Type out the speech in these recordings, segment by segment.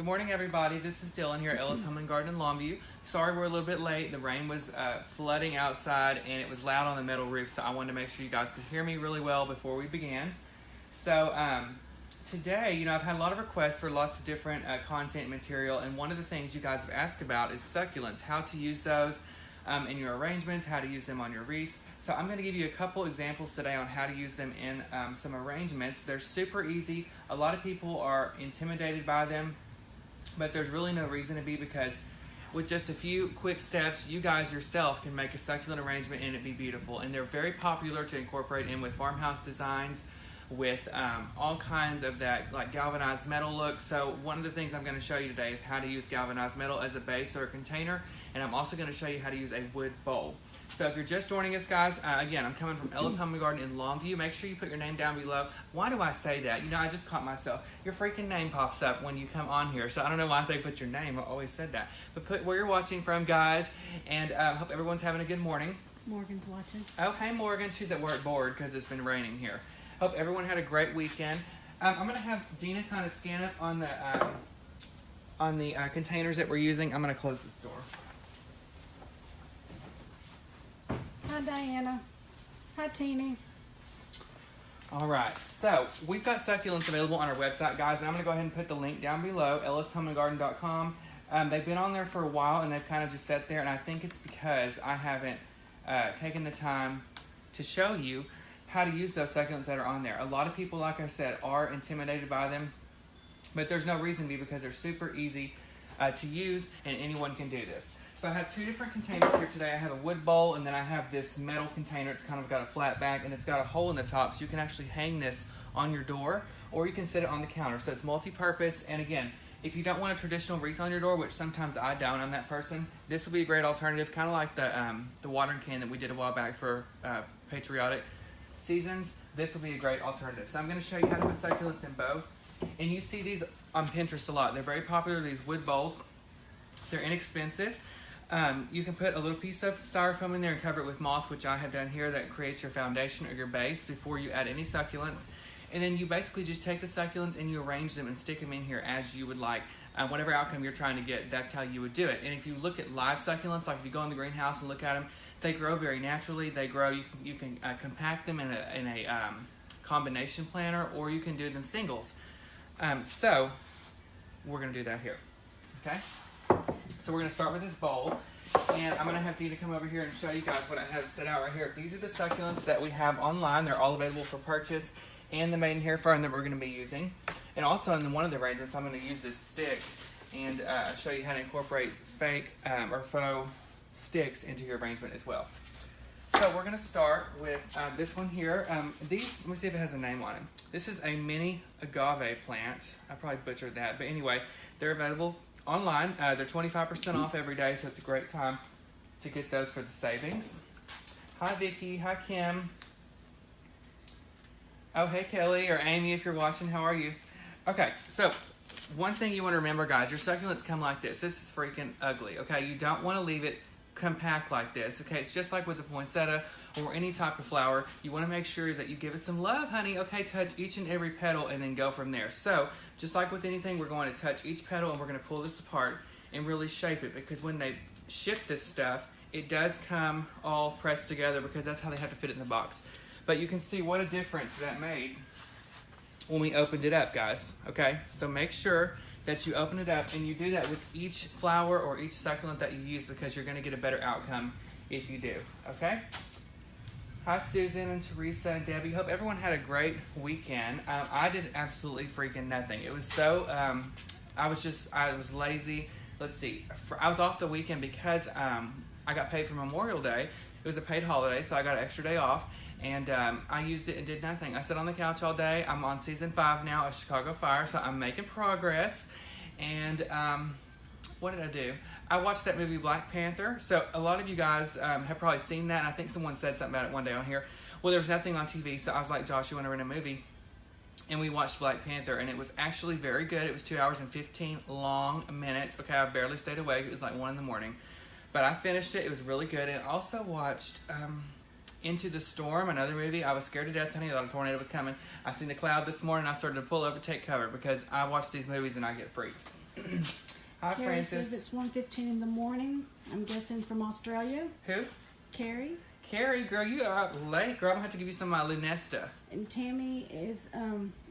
Good morning, everybody. This is Dylan here at Ellis Home and Garden in Longview. Sorry we're a little bit late. The rain was flooding outside and it was loud on the metal roof, so I wanted to make sure you guys could hear me really well before we began. So today, I've had a lot of requests for lots of different content material, and one of the things you guys have asked about is succulents, how to use those in your arrangements, how to use them on your wreaths. So I'm going to give you a couple examples today on how to use them in some arrangements. They're super easy. A lot of people are intimidated by them, but there's really no reason to be, because with just a few quick steps, you guys yourself can make a succulent arrangement and it be beautiful. And they're very popular to incorporate in with farmhouse designs, with all kinds of that like galvanized metal look. So one of the things I'm going to show you today is how to use galvanized metal as a base or a container, and I'm also going to show you how to use a wood bowl. So if you're just joining us, guys, again, I'm coming from Ellis Home and Garden in Longview. Make sure you put your name down below. Why do I say that? I just caught myself. Your freaking name pops up when you come on here, so I don't know why I say put your name. I always said that. But put where you're watching from, guys, and hope everyone's having a good morning. Morgan's watching. Oh, hey, Morgan. She's at work bored because it's been raining here. Hope everyone had a great weekend. I'm going to have Dina kind of scan up on the containers that we're using. I'm going to close this door. Hi, Diana. Hi, Teeny. All right, so we've got succulents available on our website, guys, and I'm going to go ahead and put the link down below, ellishomeandgarden.com. They've been on there for a while, and they've kind of just sat there, and I think it's because I haven't taken the time to show you how to use those succulents that are on there. A lot of people, like I said, are intimidated by them, but there's no reason to be, because they're super easy to use, and anyone can do this. So I have two different containers here today. I have a wood bowl, and then I have this metal container. It's kind of got a flat back, and it's got a hole in the top, so you can actually hang this on your door, or you can sit it on the counter. So it's multi-purpose, and again, if you don't want a traditional wreath on your door, which sometimes I don't, I'm that person, this would be a great alternative, kind of like the watering can that we did a while back for patriotic seasons. This will be a great alternative. So I'm going to show you how to put succulents in both. And you see these on Pinterest a lot. They're very popular, these wood bowls. They're inexpensive. You can put a little piece of styrofoam in there and cover it with moss, which I have done here, that creates your foundation or your base before you add any succulents. And then you basically just take the succulents and you arrange them and stick them in here as you would like. Whatever outcome you're trying to get, that's how you would do it. And if you look at live succulents, like if you go in the greenhouse and look at them, they grow very naturally. They grow. You can compact them in a combination planter, or you can do them singles. So we're going to do that here. Okay. So we're going to start with this bowl, and I'm going to have Dina come over here and show you guys what I have set out right here. These are the succulents that we have online. They're all available for purchase, and the maidenhair fern that we're going to be using. And also in one of the arrangements, I'm going to use this stick and show you how to incorporate fake or faux sticks into your arrangement as well. So we're going to start with this one here. Let me see if it has a name on it. This is a mini agave plant. I probably butchered that, but anyway, they're available online. They're 25% off every day, so it's a great time to get those for the savings. Hi, Vicky. Hi, Kim. Oh, hey, Kelly, or Amy, if you're watching. How are you? Okay, so one thing you want to remember, guys, your succulents come like this. This is freaking ugly, okay? You don't want to leave it compact like this, okay? It's just like with the poinsettia or any type of flower. You want to make sure that you give it some love, honey. Okay, touch each and every petal and then go from there. So just like with anything, we're going to touch each petal and we're going to pull this apart and really shape it, because when they ship this stuff, it does come all pressed together, because that's how they have to fit it in the box. But you can see what a difference that made when we opened it up, guys. Okay, so make sure that you open it up, and you do that with each flower or each succulent that you use, because you're going to get a better outcome if you do. Okay. Hi, Susan and Teresa and Debbie. Hope everyone had a great weekend. I did absolutely freaking nothing. It was so I was lazy. Let's see. I was off the weekend because I got paid for Memorial Day. It was a paid holiday, so I got an extra day off. And I used it and did nothing. I sat on the couch all day. I'm on season 5 now of Chicago Fire, so I'm making progress. And what did I do? I watched that movie Black Panther. So a lot of you guys have probably seen that. And I think someone said something about it one day on here. Well, there was nothing on TV, so I was like, Josh, you want to rent a movie? And we watched Black Panther, and it was actually very good. It was 2 hours and 15 long minutes. Okay, I barely stayed awake. It was like 1 in the morning. But I finished it. It was really good. And I also watched Into the Storm, another movie. I was scared to death, honey. I thought a tornado was coming. I seen the cloud this morning. I started to pull over, take cover, because I watch these movies and I get freaked. Hi, Carrie Francis. says it's 1:15 in the morning. I'm guessing from Australia. Who? Carrie. Carrie, girl, you are out late. Girl, I'm going to have to give you some of my Lunesta. And Tammy is,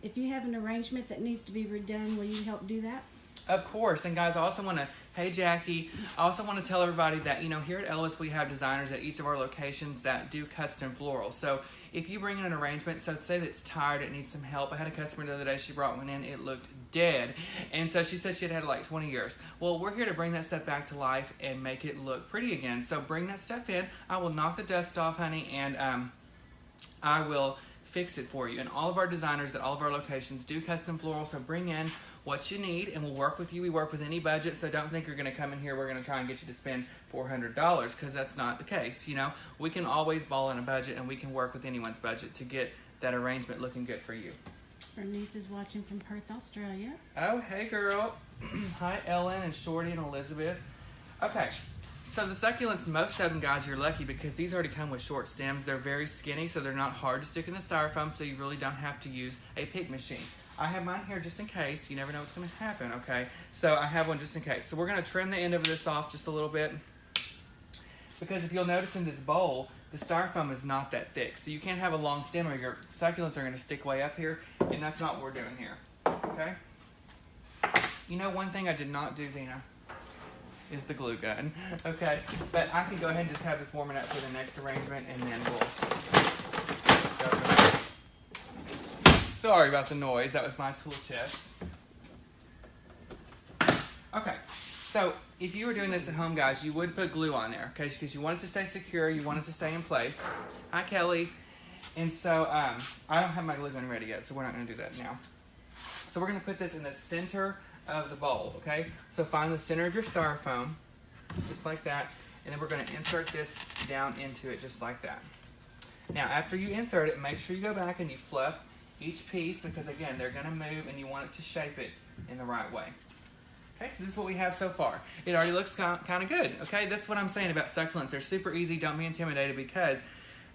if you have an arrangement that needs to be redone, will you help do that? Of course. And guys, I also want to, hey Jackie, I also want to tell everybody that, here at Ellis, we have designers at each of our locations that do custom florals. So if you bring in an arrangement, so say that it's tired, it needs some help. I had a customer the other day, she brought one in, it looked dead. And so she said she had had it like 20 years. Well, we're here to bring that stuff back to life and make it look pretty again. So bring that stuff in. I will knock the dust off, honey, and I will fix it for you. And all of our designers at all of our locations do custom floral, so bring in what you need and we'll work with you. We work with any budget, so don't think you're going to come in here, we're going to try and get you to spend $400, because that's not the case. We can always ball in a budget, and we can work with anyone's budget to get that arrangement looking good for you. Our niece is watching from Perth, Australia. Oh, hey girl. Hi Ellen and Shorty and Elizabeth. Okay, so the succulents, most of them, guys, you're lucky because these already come with short stems. They're very skinny, so they're not hard to stick in the styrofoam, so you really don't have to use a pick machine. I have mine here just in case. You never know what's going to happen, okay? So I have one just in case. So we're going to trim the end of this off just a little bit, because if you'll notice in this bowl, the styrofoam is not that thick. So you can't have a long stem or your succulents are going to stick way up here, and that's not what we're doing here, okay? One thing I did not do, Dina, is the glue gun, okay? But I can go ahead and just have this warming up for the next arrangement, and then we'll go from there. Sorry about the noise. That was my tool chest. Okay, so if you were doing this at home, guys, you would put glue on there, okay? Because you want it to stay secure. You want it to stay in place. Hi, Kelly. And so I don't have my glue gun ready yet, so we're not going to do that now. So we're going to put this in the center of the bowl, okay? So find the center of your styrofoam, just like that, and then we're going to insert this down into it just like that. Now, after you insert it, make sure you go back and you fluff each piece, because again, they're going to move and you want it to shape it in the right way. Okay, so this is what we have so far. It already looks kind of good, okay? That's what I'm saying about succulents. They're super easy. Don't be intimidated, because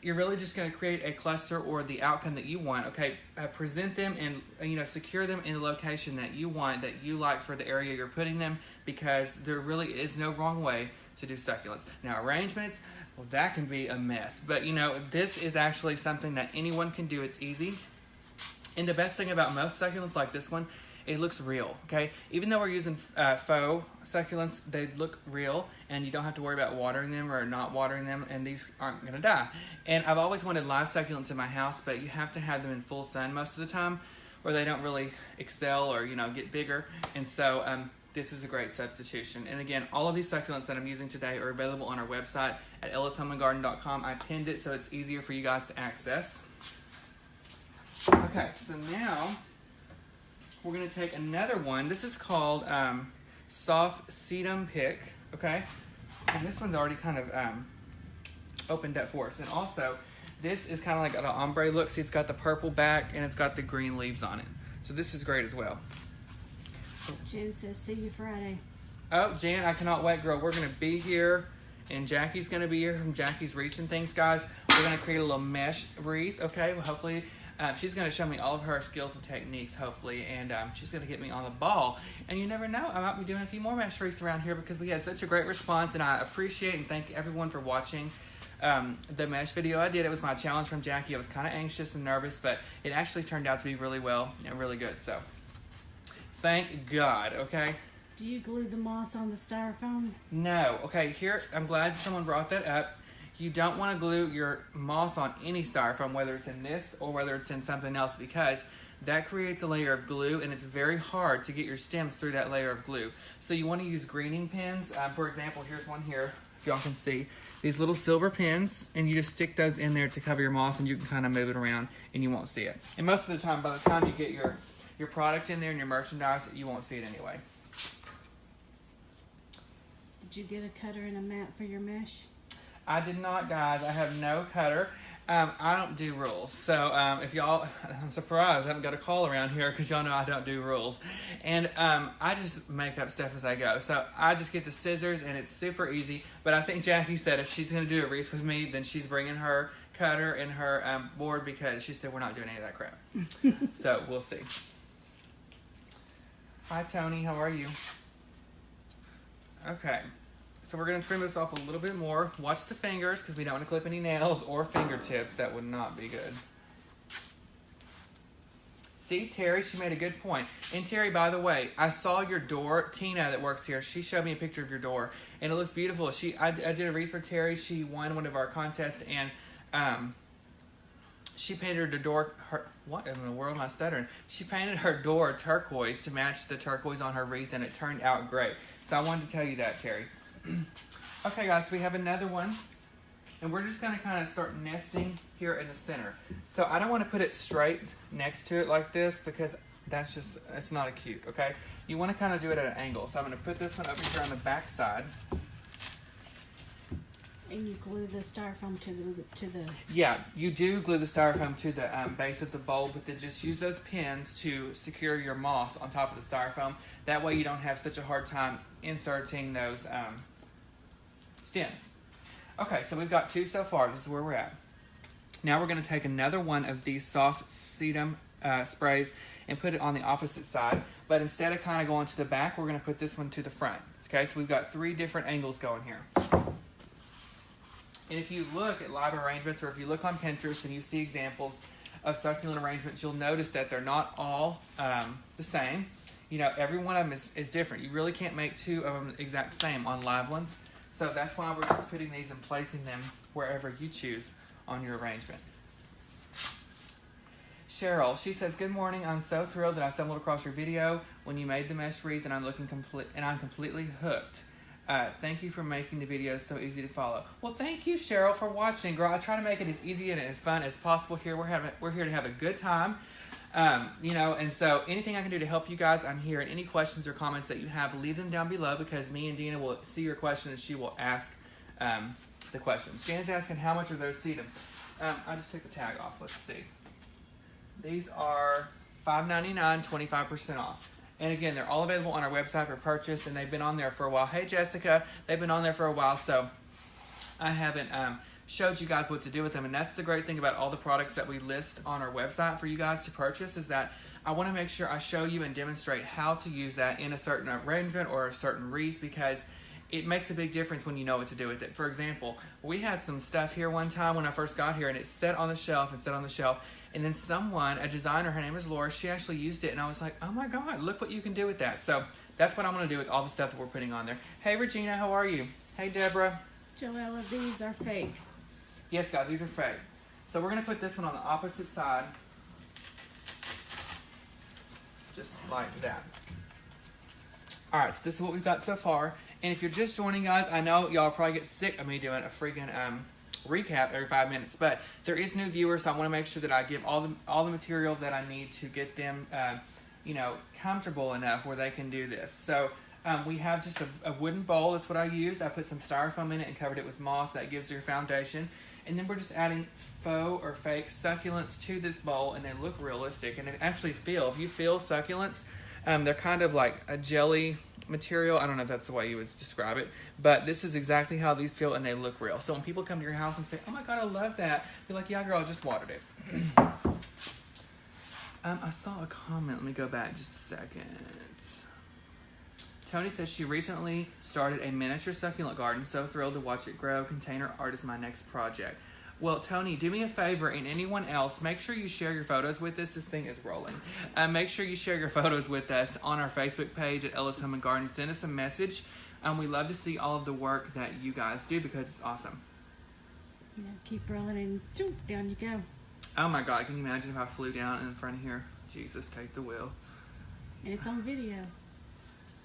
you're really just going to create a cluster or the outcome that you want, okay? Present them and, secure them in a location that you want, that you like for the area you're putting them, because there really is no wrong way to do succulents. Now, arrangements, well, that can be a mess. But, this is actually something that anyone can do. It's easy. And the best thing about most succulents like this one, it looks real, okay? Even though we're using faux succulents, they look real, and you don't have to worry about watering them or not watering them, and these aren't going to die. And I've always wanted live succulents in my house, but you have to have them in full sun most of the time, or they don't really excel or, get bigger. And so this is a great substitution. And again, all of these succulents that I'm using today are available on our website at ellishomeandgarden.com. I pinned it so it's easier for you guys to access. Okay, so now we're going to take another one. This is called Soft Sedum Pick, okay? And this one's already kind of opened up for us. And also, this is kind of like an ombre look. See, it's got the purple back and it's got the green leaves on it. So this is great as well. Jen says, see you Friday. Oh, Jan, I cannot wait, girl. We're going to be here, and Jackie's going to be here from Jackie's Wreaths and Things, guys. We're going to create a little mesh wreath, okay? Well, hopefully, she's going to show me all of her skills and techniques, hopefully, and she's going to get me on the ball. And you never know, I might be doing a few more mesh wreaths around here, because we had such a great response, and I appreciate and thank everyone for watching the mesh video I did. It was my challenge from Jackie. I was kind of anxious and nervous, but it actually turned out to be really well and really good, so thank God, okay? Do you glue the moss on the styrofoam? No. Okay, here, I'm glad someone brought that up. You don't want to glue your moss on any styrofoam, whether it's in this or whether it's in something else, because that creates a layer of glue, and it's very hard to get your stems through that layer of glue. So you want to use greening pins. For example, here's one here, if y'all can see. These little silver pins, and you just stick those in there to cover your moss, and you can kind of move it around, and you won't see it. And most of the time, by the time you get your product in there and your merchandise, you won't see it anyway. Did you get a cutter and a mat for your mesh? I did not, guys. I have no cutter. I don't do rules. So if y'all, I'm surprised I haven't got a call around here, because y'all know I don't do rules. And I just make up stuff as I go. So I just get the scissors, and it's super easy. But I think Jackie said if she's going to do a wreath with me, then she's bringing her cutter and her board because she said we're not doing any of that crap. So we'll see. Hi, Tony. How are you? Okay. So we're going to trim this off a little bit more. Watch the fingers because we don't want to clip any nails or fingertips. That would not be good. See, Terry, she made a good point. And Terry, by the way, I saw your door. Tina that works here, she showed me a picture of your door. And it looks beautiful. I did a wreath for Terry. She won one of our contests. And she painted her door. What in the world am I stuttering? She painted her door turquoise to match the turquoise on her wreath. And it turned out great. So I wanted to tell you that, Terry. Okay, guys, so we have another one. And we're just going to kind of start nesting here in the center. So I don't want to put it straight next to it like this because that's just, it's not a cute, okay? You want to kind of do it at an angle. So I'm going to put this one over here on the back side. And you glue the styrofoam to the... Yeah, you do glue the styrofoam to the base of the bowl, but then just use those pins to secure your moss on top of the styrofoam. That way you don't have such a hard time inserting those stems. Okay, so we've got 2 so far. This is where we're at. Now we're going to take another one of these soft sedum sprays and put it on the opposite side. But instead of kind of going to the back, we're going to put this one to the front. Okay, so we've got 3 different angles going here. And if you look at live arrangements or if you look on Pinterest and you see examples of succulent arrangements, you'll notice that they're not all the same. You know, every one of them is different. You really can't make 2 of them the exact same on live ones. So that's why we're just putting these and placing them wherever you choose on your arrangement. Cheryl, she says, "Good morning. I'm so thrilled that I stumbled across your video when you made the mesh wreath, and I'm completely hooked. Thank you for making the videos so easy to follow." Well, thank you, Cheryl, for watching, girl. I try to make it as easy and as fun as possible here. We're here to have a good time. You know, and so anything I can do to help you guys, I'm here. And any questions or comments that you have, leave them down below because me and Dina will see your question and she will ask the questions. Jan's asking, how much are those sedum? I just took the tag off. Let's see. These are $5.99, 25% off. And again, they're all available on our website for purchase, and they've been on there for a while. Hey, Jessica, they've been on there for a while, so I haven't showed you guys what to do with them. And that's the great thing about all the products that we list on our website for you guys to purchase is that I want to make sure I show you and demonstrate how to use that in a certain arrangement or a certain wreath because it makes a big difference when you know what to do with it. For example, we had some stuff here one time when I first got here and it sat on the shelf and then someone, a designer, her name is Laura, she actually used it and I was like, oh my God, look what you can do with that. So that's what I'm going to do with all the stuff that we're putting on there. Hey Regina, how are you? Hey Deborah. Joella, these are fake. Yes, guys, these are fake. So we're going to put this one on the opposite side. Just like that. Alright, so this is what we've got so far. And if you're just joining, guys, I know y'all probably get sick of me doing a freaking recap every 5 minutes. But there is new viewers, so I want to make sure that I give all the material that I need to get them, you know, comfortable enough where they can do this. So we have just a wooden bowl. That's what I used. I put some styrofoam in it and covered it with moss. That gives your foundation. And then we're just adding faux or fake succulents to this bowl, and they look realistic. And they actually feel, if you feel succulents, they're kind of like a jelly material. I don't know if that's the way you would describe it, but this is exactly how these feel, and they look real. So when people come to your house and say, oh my God, I love that, you're like, yeah, girl, I just watered it. I saw a comment. Let me go back just a second. Tony says she recently started a miniature succulent garden. So thrilled to watch it grow. Container art is my next project. Well, Tony, do me a favor, and anyone else, make sure you share your photos with us. This thing is rolling. Make sure you share your photos with us on our Facebook page at Ellis Home and Garden. Send us a message. We love to see all of the work that you guys do because it's awesome. Yeah, keep rolling and down you go. Oh my God, can you imagine if I flew down in front of here? Jesus, take the wheel. And it's on video.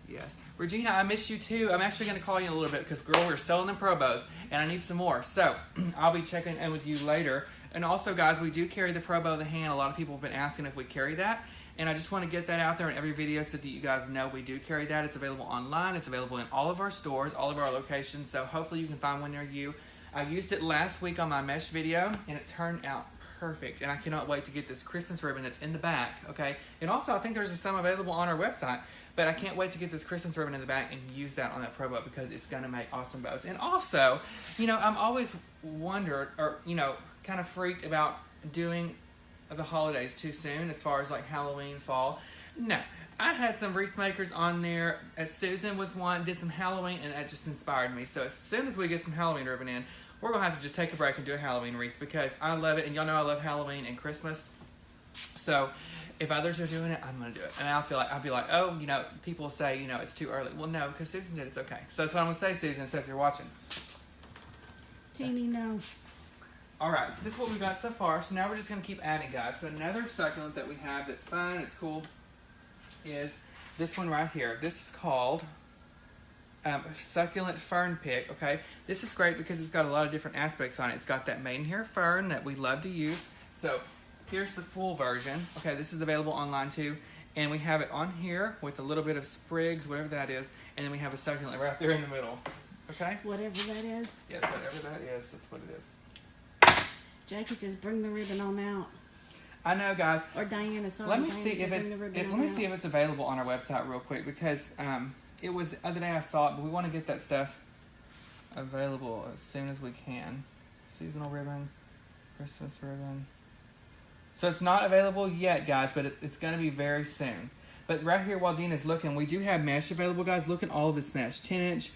Yes. Regina, I miss you too. I'm actually going to call you in a little bit because, girl, we're selling them Probos, and I need some more. So I'll be checking in with you later. And also, guys, we do carry the Probo the hand. A lot of people have been asking if we carry that. And I just want to get that out there in every video so that you guys know we do carry that. It's available online. It's available in all of our stores, all of our locations. So hopefully you can find one near you. I used it last week on my mesh video, and it turned out perfect. And I cannot wait to get this Christmas ribbon that's in the back, okay? And also, I think there's some available on our website. But I can't wait to get this Christmas ribbon in the back and use that on that Pro Bow because it's going to make awesome bows. And also, you know, I'm always wondered, or, you know, kind of freaked about doing the holidays too soon as far as like Halloween, fall. No, I had some wreath makers on there. As Susan was one, did some Halloween, and that just inspired me. So as soon as we get some Halloween ribbon in, we're going to have to just take a break and do a Halloween wreath because I love it. And y'all know I love Halloween and Christmas. So if others are doing it, I'm going to do it. And I'll be like, oh, you know, people say, you know, it's too early. Well, no, because Susan did, it's okay. So that's what I'm going to say, Susan, so if you're watching. Teeny, no. All right, so this is what we've got so far. So now we're just going to keep adding, guys. So another succulent that we have that's fun, it's cool, is this one right here. This is called Succulent Fern Pick, okay? This is great because it's got a lot of different aspects on it. It's got that maidenhair fern that we love to use. So here's the full version. Okay, this is available online too. And we have it on here with a little bit of sprigs, whatever that is. And then we have a succulent right there in the middle. Okay? Whatever that is. Yes, whatever that is, that's what it is. Jackie says, bring the ribbon on out. I know, guys. Or Diana, sorry. Let me Diana see said if bring the ribbon let on me see out. if it's available on our website real quick because it was the other day I saw it, but we want to get that stuff available as soon as we can. Seasonal ribbon, Christmas ribbon. So it's not available yet, guys, but it's going to be very soon. But right here, while Dina's looking, we do have mesh available, guys. Look at all of this mesh. 10-inch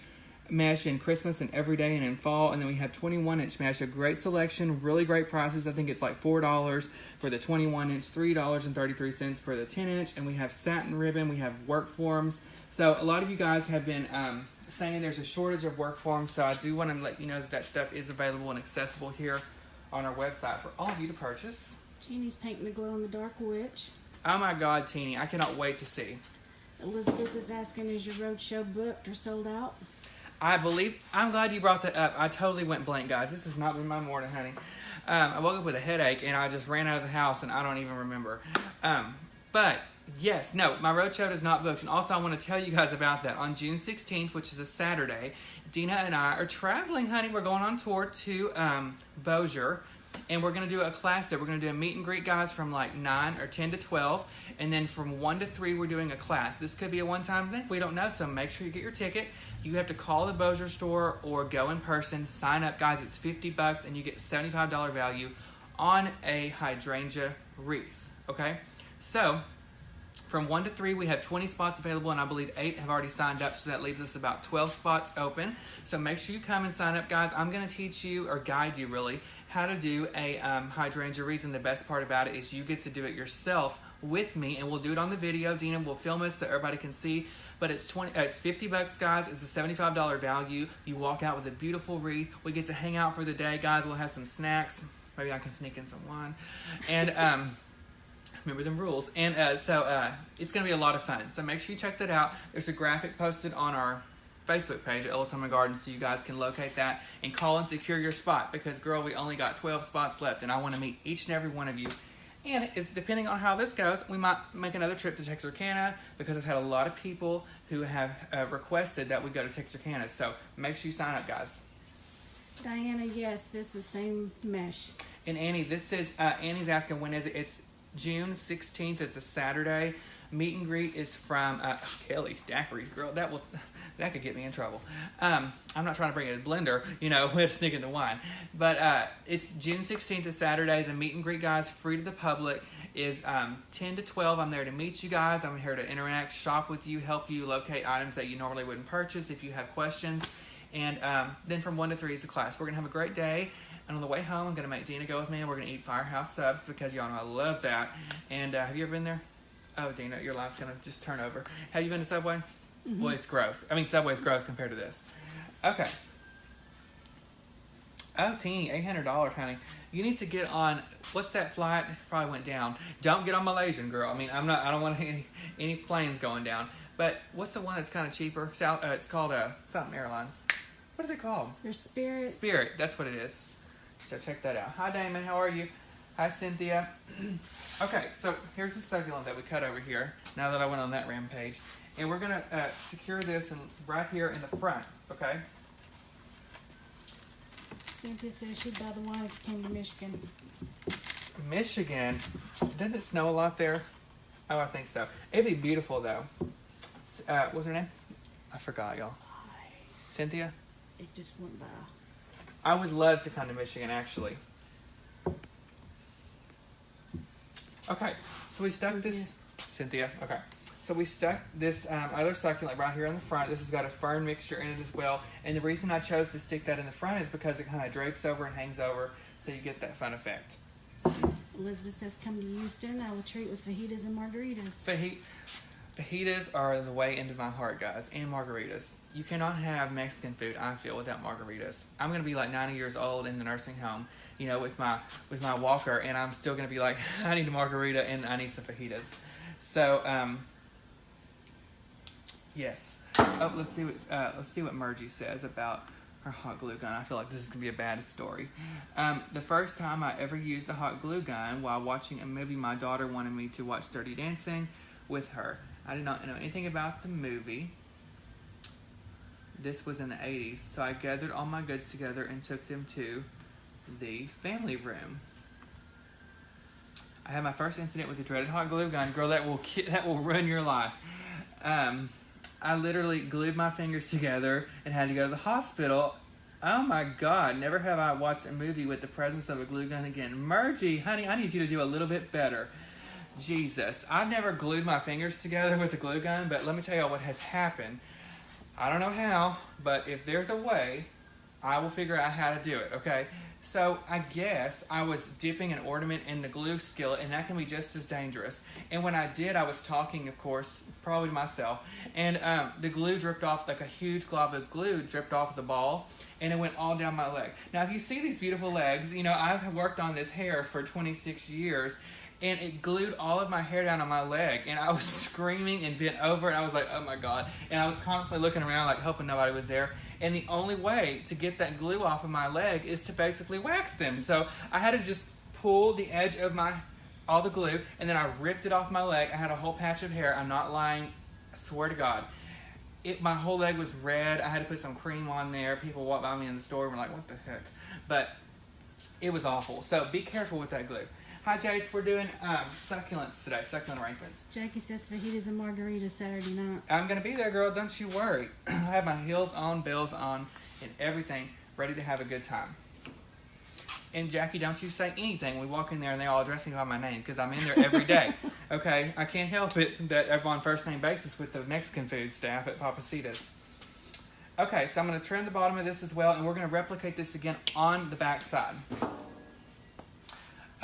mesh in Christmas and everyday and in fall. And then we have 21-inch mesh. A great selection, really great prices. I think it's like $4 for the 21-inch, $3.33 for the 10-inch. And we have satin ribbon. We have work forms. So a lot of you guys have been saying there's a shortage of work forms. So I do want to let you know that that stuff is available and accessible here on our website for all of you to purchase. Teeny's painting a glow-in-the-dark witch. Oh my God, Teeny. I cannot wait to see. Elizabeth is asking, is your roadshow booked or sold out? I'm glad you brought that up. I totally went blank, guys. This has not been my morning, honey. I woke up with a headache and I just ran out of the house and I don't even remember. But yes, no, my roadshow is not booked. And also I want to tell you guys about that. On June 16th, which is a Saturday, Dina and I are traveling, honey. We're going on tour to Bossier. And we're going to do a class there. We're going to do a meet and greet, guys, from like 9 or 10 to 12. And then from 1 to 3, we're doing a class. This could be a one-time thing. We don't know, so make sure you get your ticket. You have to call the Bossier store or go in person. Sign up, guys. It's $50, and you get $75 value on a hydrangea wreath, okay? So from 1 to 3, we have 20 spots available, and I believe 8 have already signed up, so that leaves us about 12 spots open. So make sure you come and sign up, guys. I'm going to teach you, or guide you really, how to do a hydrangea wreath, and the best part about it is you get to do it yourself with me, and we'll do it on the video. Dina will film it so everybody can see. But it's $50, guys. It's a $75 value. You walk out with a beautiful wreath. We get to hang out for the day, guys. We'll have some snacks. Maybe I can sneak in some wine. And remember them rules. And so it's going to be a lot of fun. So make sure you check that out. There's a graphic posted on our Facebook page at Ellis Home and Garden, so you guys can locate that and call and secure your spot because, girl, we only got 12 spots left, and I want to meet each and every one of you. And it's depending on how this goes, we might make another trip to Texarkana because I've had a lot of people who have requested that we go to Texarkana. So make sure you sign up, guys. Diana, yes, this is the same mesh. And Annie, this is Annie's asking when is it? It's June 16th. It's a Saturday. Meet and greet is from Kelly Daiquiris, girl. That could get me in trouble. I'm not trying to bring a blender, you know, with sneaking the wine. But it's June 16th, is Saturday. The meet and greet, guys, free to the public, is 10 to 12. I'm there to meet you guys. I'm here to interact, shop with you, help you locate items that you normally wouldn't purchase if you have questions. And then from 1 to 3 is the class. We're going to have a great day. And on the way home, I'm going to make Dina go with me, and we're going to eat Firehouse Subs because y'all know I love that. And have you ever been there? Oh, Dina, your life's going to just turn over. Have you been to Subway? Mm-hmm. Well, it's gross. I mean, Subway's gross compared to this. Okay. Oh, teeny, $800, honey. You need to get on, what's that flight? Probably went down. Don't get on Malaysian, girl. I mean, I don't want any planes going down. But what's the one that's kind of cheaper? It's called something Airlines. What is it called? There's Spirit. Spirit, that's what it is. So check that out. Hi, Damon. How are you? Hi, Cynthia. Okay, so here's the succulent that we cut over here, now that I went on that rampage. And we're going to secure this right here in the front, okay? Cynthia says she'd buy the wine if you came to Michigan. Michigan? Doesn't it snow a lot there? Oh, I think so. It'd be beautiful, though. What's her name? I forgot, y'all. Cynthia? It just went by. I would love to come to Michigan, actually. Okay, so we stuck this... Cynthia, okay. So we stuck this other succulent right here on the front. This has got a fern mixture in it as well. And the reason I chose to stick that in the front is because it kind of drapes over and hangs over, so you get that fun effect. Elizabeth says, come to Houston. I will treat with fajitas and margaritas. Fajitas are the way into my heart, guys, and margaritas. You cannot have Mexican food, I feel, without margaritas. I'm going to be like 90 years old in the nursing home, you know, with my walker, and I'm still going to be like, I need a margarita and I need some fajitas. So, yes. Oh, let's see what Margie says about her hot glue gun. I feel like this is going to be a bad story. The first time I ever used a hot glue gun while watching a movie, my daughter wanted me to watch Dirty Dancing with her. I did not know anything about the movie. This was in the 80s, so I gathered all my goods together and took them to the family room. I had my first incident with the dreaded hot glue gun. Girl, that will ruin your life. I literally glued my fingers together and had to go to the hospital. Oh my God, never have I watched a movie with the presence of a glue gun again. Margie, honey, I need you to do a little bit better. Jesus, I've never glued my fingers together with a glue gun, but let me tell you what has happened. I don't know how, but if there's a way, I will figure out how to do it, okay? So I guess I was dipping an ornament in the glue skillet, and that can be just as dangerous. And when I did, I was talking, of course, probably to myself, and the glue dripped off, like a huge glob of glue dripped off the ball, and it went all down my leg. Now, if you see these beautiful legs, you know, I've worked on this hair for 26 years, and it glued all of my hair down on my leg, and I was screaming and bent over, and I was like, oh my God. And I was constantly looking around, like, hoping nobody was there. And the only way to get that glue off of my leg is to basically wax them. So I had to just pull the edge of all the glue, and then I ripped it off my leg. I had a whole patch of hair. I'm not lying. I swear to God. My whole leg was red. I had to put some cream on there. People walked by me in the store and were like, what the heck? But it was awful. So be careful with that glue. Hi, Jace. We're doing succulents today, succulent arrangements. Jackie says fajitas and margaritas Saturday night. I'm going to be there, girl. Don't you worry. I have my heels on, bells on, and everything ready to have a good time. And Jackie, don't you say anything. We walk in there and they all address me by my name because I'm in there every day. Okay? I can't help it that I'm on first name basis with the Mexican food staff at Papacitas. Okay, so I'm going to trim the bottom of this as well, and we're going to replicate this again on the back side.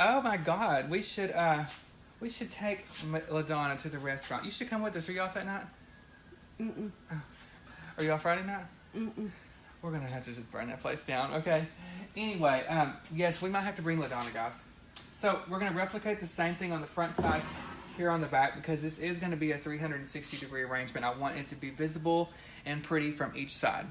Oh my God, we should take LaDonna to the restaurant. You should come with us. Are you off that night? Mm-mm. Oh. Are you off Friday night? Mm-mm. We're gonna have to just burn that place down, okay? Anyway, yes, we might have to bring LaDonna, guys. So we're gonna replicate the same thing on the front side here on the back because this is gonna be a 360-degree arrangement. I want it to be visible and pretty from each side.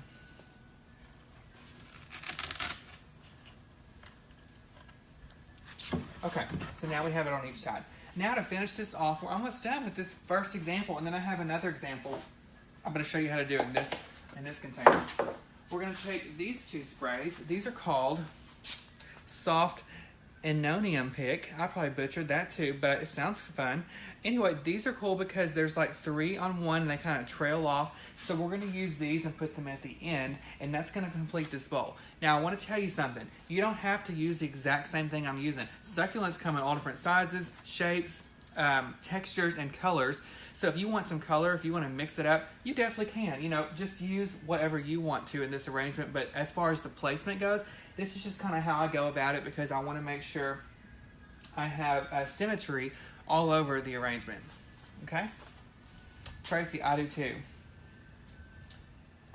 Okay, so now we have it on each side. Now to finish this off, we're almost done with this first example, and then I have another example. I'm going to show you how to do it in this container. We're going to take these two sprays. These are called Soft Ammonium Pick. I probably butchered that too, but it sounds fun. Anyway, these are cool because there's like 3 on one, and they kind of trail off. So we're going to use these and put them at the end, and that's going to complete this bowl. Now, I want to tell you something. You don't have to use the exact same thing I'm using. Succulents come in all different sizes, shapes, textures, and colors. So if you want some color, if you want to mix it up, you definitely can. You know, just use whatever you want to in this arrangement. But as far as the placement goes, this is just kind of how I go about it because I want to make sure I have symmetry all over the arrangement. Okay? Tracy, I do too.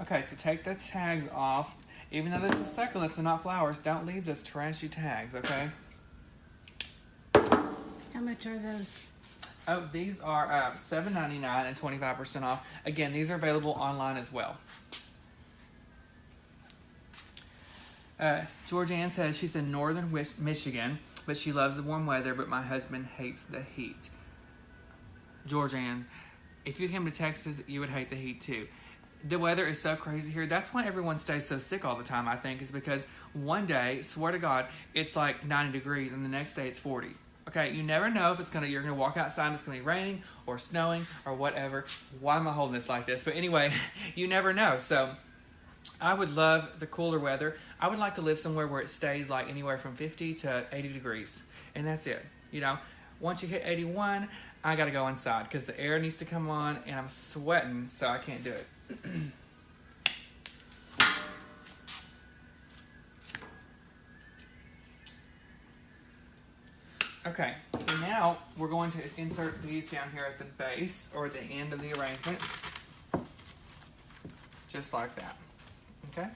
Okay, so take the tags off. Even though this is succulents and not flowers, don't leave those trashy tags, okay? How much are those? Oh, these are $7.99 and 25% off. Again, these are available online as well. Georgianne says she's in northern Michigan, but she loves the warm weather, but my husband hates the heat. Georgianne, if you came to Texas, you would hate the heat too. The weather is so crazy here. That's why everyone stays so sick all the time, I think, is because one day, swear to God, it's like 90 degrees, and the next day it's 40. Okay, you never know if you're gonna walk outside and it's gonna be raining or snowing or whatever. Why am I holding this like this? But anyway, you never know. So I would love the cooler weather. I would like to live somewhere where it stays like anywhere from 50 to 80 degrees, and that's it. You know, once you hit 81, I gotta go inside because the air needs to come on and I'm sweating, so I can't do it. Okay, so now we're going to insert these down here at the base or the end of the arrangement. Just like that. Okay?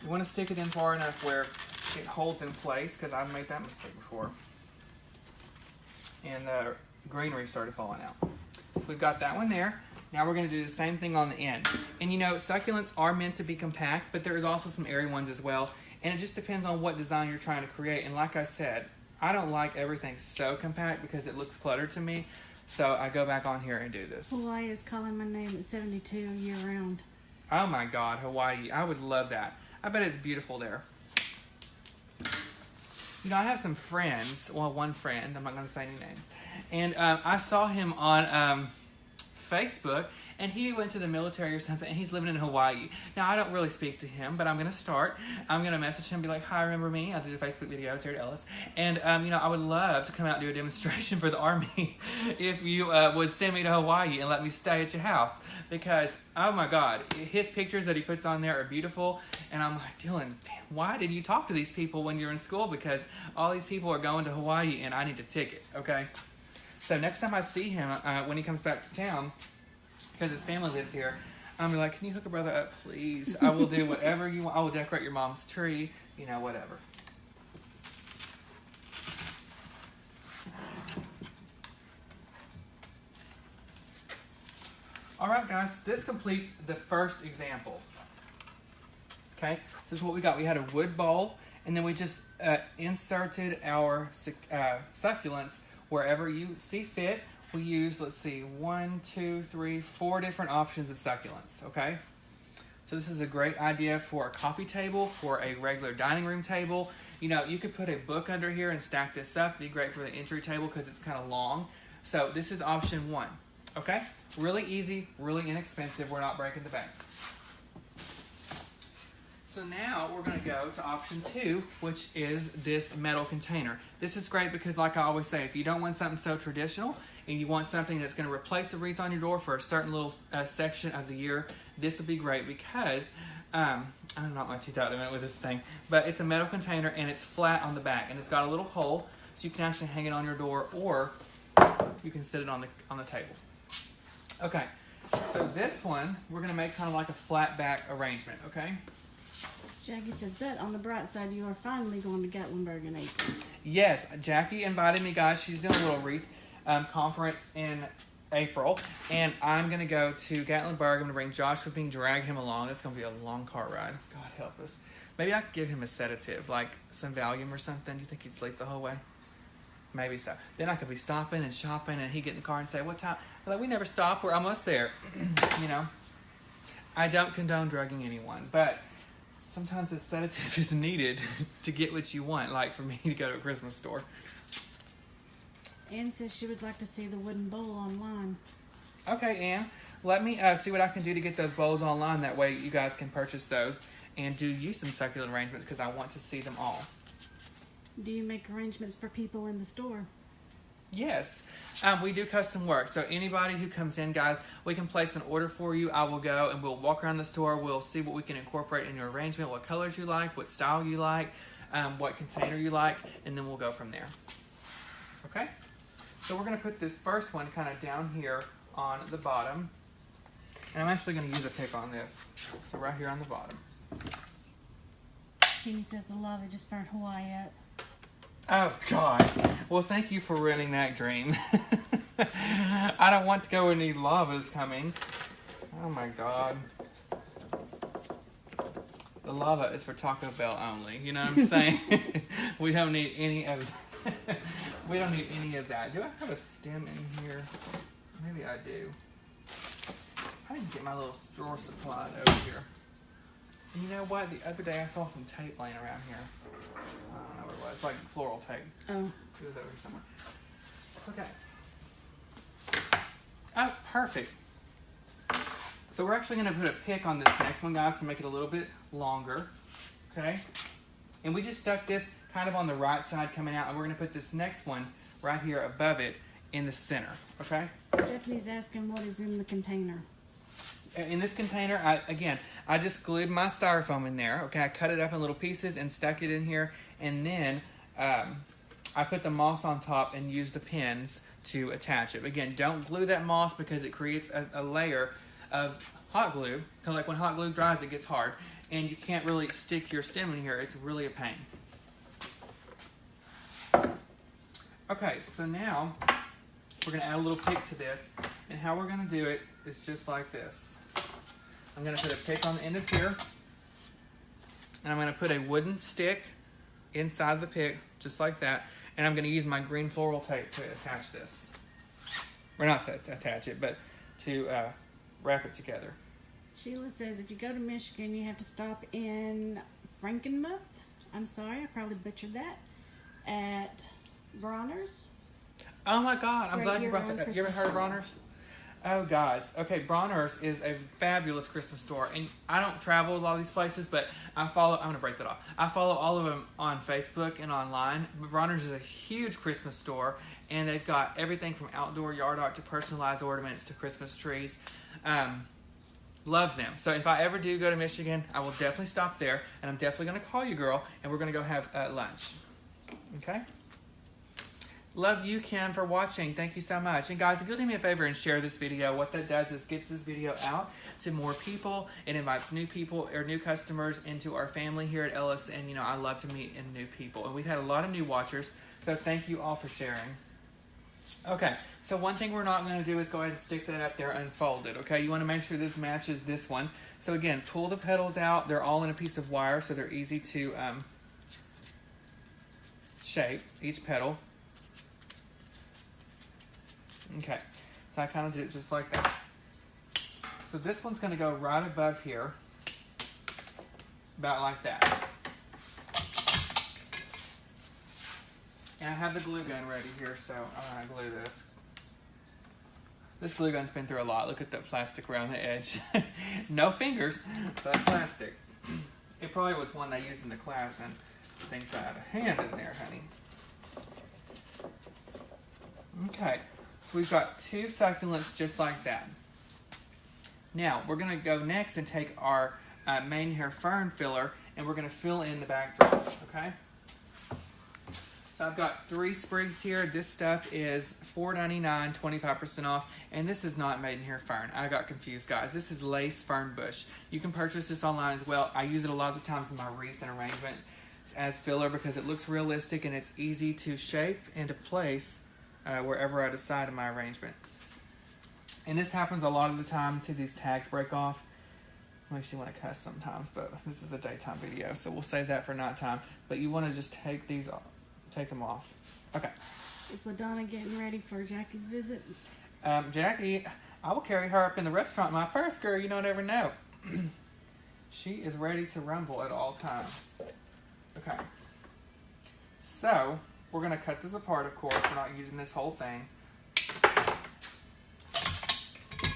You want to stick it in far enough where it holds in place, because I've made that mistake before. And the greenery started falling out. So we've got that one there. Now we're going to do the same thing on the end. And you know, succulents are meant to be compact, but there is also some airy ones as well. And it just depends on what design you're trying to create. And like I said, I don't like everything so compact because it looks cluttered to me. So I go back on here and do this. Hawaii is calling my name at 72 year round. Oh my God, Hawaii. I would love that. I bet it's beautiful there. You know, I have some friends. Well, one friend. I'm not going to say any name. And I saw him on Facebook. And he went to the military or something, and he's living in Hawaii. Now, I don't really speak to him, but I'm going to start. I'm going to message him and be like, hi, remember me? I do the Facebook videos here at Ellis. And, you know, I would love to come out and do a demonstration for the Army if you would send me to Hawaii and let me stay at your house. Because, oh, my God, his pictures that he puts on there are beautiful. And I'm like, Dylan, why did you talk to these people when you're in school? Because all these people are going to Hawaii, and I need a ticket, okay? So next time I see him, when he comes back to town, because his family lives here, I'm like, can you hook a brother up, please? I will do whatever you want. I will decorate your mom's tree, you know, whatever. All right, guys, this completes the first example. Okay, this is what we got. We had a wood bowl, and then we just inserted our succulents wherever you see fit. We use, let's see, 1, 2, 3, 4 different options of succulents, okay? So this is a great idea for a coffee table, for a regular dining room table. You know, you could put a book under here and stack this up. It'd be great for the entry table because it's kind of long. So this is option 1, okay? Really easy, really inexpensive. We're not breaking the bank. So now we're going to go to option 2, which is this metal container. This is great because, like I always say, if you don't want something so traditional and you want something that's going to replace the wreath on your door for a certain little section of the year, this would be great because, I knocked my teeth out in a minute with this thing, but it's a metal container and it's flat on the back and it's got a little hole so you can actually hang it on your door or you can sit it on the table. Okay, so this one, we're going to make kind of like a flat back arrangement, okay? Jackie says, but on the bright side, you are finally going to Gatlinburg in April. Yes, Jackie invited me, guys. She's doing a little wreath conference in April, and I'm going to go to Gatlinburg. I'm going to bring Josh with me and drag him along. That's going to be a long car ride. God help us. Maybe I could give him a sedative, like some Valium or something. Do you think he'd sleep the whole way? Maybe so. Then I could be stopping and shopping, and he'd get in the car and say, what time? I'm like, we never stop. We're almost there. You know, I don't condone drugging anyone, but sometimes a sedative is needed to get what you want, like for me to go to a Christmas store. Ann says she would like to see the wooden bowl online. Okay, Ann. Let me see what I can do to get those bowls online. That way you guys can purchase those and do you some succulent arrangements because I want to see them all. Do you make arrangements for people in the store? Yes, we do custom work. So anybody who comes in, guys, we can place an order for you. I will go and we'll walk around the store. We'll see what we can incorporate in your arrangement, what colors you like, what style you like, what container you like, and then we'll go from there. Okay? So we're going to put this first one kind of down here on the bottom. And I'm actually going to use a pick on this. So right here on the bottom. Jeannie says the lava just burnt Hawaii up. Oh, God. Well, thank you for ruining that dream. I don't want to go where any lava is coming. Oh, my God. The lava is for Taco Bell only. You know what I'm saying? We don't need any of we don't need any of that. Do I have a stem in here? Maybe I do. I didn't get my little drawer supplied over here. You know what? The other day I saw some tape laying around here. I don't know what it was. It's like floral tape. Oh. It was over here somewhere. Okay. Oh, perfect. So we're actually going to put a pick on this next one, guys, to make it a little bit longer. Okay? And we just stuck this kind of on the right side coming out, and we're going to put this next one right here above it in the center, okay? Stephanie's asking what is in the container. In this container, I just glued my styrofoam in there, okay? I cut it up in little pieces and stuck it in here, and then I put the moss on top and used the pins to attach it. Again, don't glue that moss because it creates a layer of hot glue. Kind of like when hot glue dries, it gets hard, and you can't really stick your stem in here. It's really a pain. Okay, so now we're going to add a little pick to this, and how we're going to do it is just like this. I'm going to put a pick on the end of here, and I'm going to put a wooden stick inside the pick, just like that, and I'm going to use my green floral tape to attach this. Or not to attach it, but to wrap it together. Sheila says if you go to Michigan, you have to stop in Frankenmuth. I'm sorry, I probably butchered that. At Bronner's. Oh my God, I'm Right glad you here brought on that up. You ever heard of Christmas Bronner's? Oh, guys. Okay, Bronner's is a fabulous Christmas store. And I don't travel a lot of these places, but I'm going to break that off. I follow all of them on Facebook and online. But Bronner's is a huge Christmas store, and they've got everything from outdoor yard art to personalized ornaments to Christmas trees. Love them. So if I ever do go to Michigan, I will definitely stop there, and I'm definitely going to call you, girl, and we're going to go have lunch. Okay? Love you, Ken, for watching. Thank you so much. And guys, if you'll do me a favor and share this video, what that does is gets this video out to more people. It invites new people or new customers into our family here at Ellis. And, you know, I love to meet new people. And we've had a lot of new watchers. So thank you all for sharing. Okay, so one thing we're not going to do is go ahead and stick that up there unfolded. Okay, you want to make sure this matches this one. So again, pull the petals out. They're all in a piece of wire, so they're easy to shape, each petal. Okay, so I kind of did it just like that. So this one's going to go right above here, about like that. And I have the glue gun ready here, so I'm going to glue this. This glue gun's been through a lot. Look at the plastic around the edge. No fingers, but plastic. It probably was one they used in the class, and things got out of hand in there, honey. Okay. So we've got 2 succulents just like that. Now, we're going to go next and take our maidenhair fern filler, and we're going to fill in the backdrop, okay? So I've got 3 sprigs here. This stuff is $4.99, 25% off, and this is not maidenhair fern. I got confused, guys. This is lace fern bush. You can purchase this online as well. I use it a lot of the times in my wreath and arrangement as filler because it looks realistic and it's easy to shape and to place wherever I decide in my arrangement. And this happens a lot of the time to these tags break off. Makes you want to cuss sometimes, but this is a daytime video, so we'll save that for nighttime. But you want to just take these off, take them off. Okay. Is LaDonna getting ready for Jackie's visit? Jackie, I will carry her up in the restaurant. My first girl, you don't ever know. She is ready to rumble at all times. Okay. So, we're going to cut this apart, of course. We're not using this whole thing.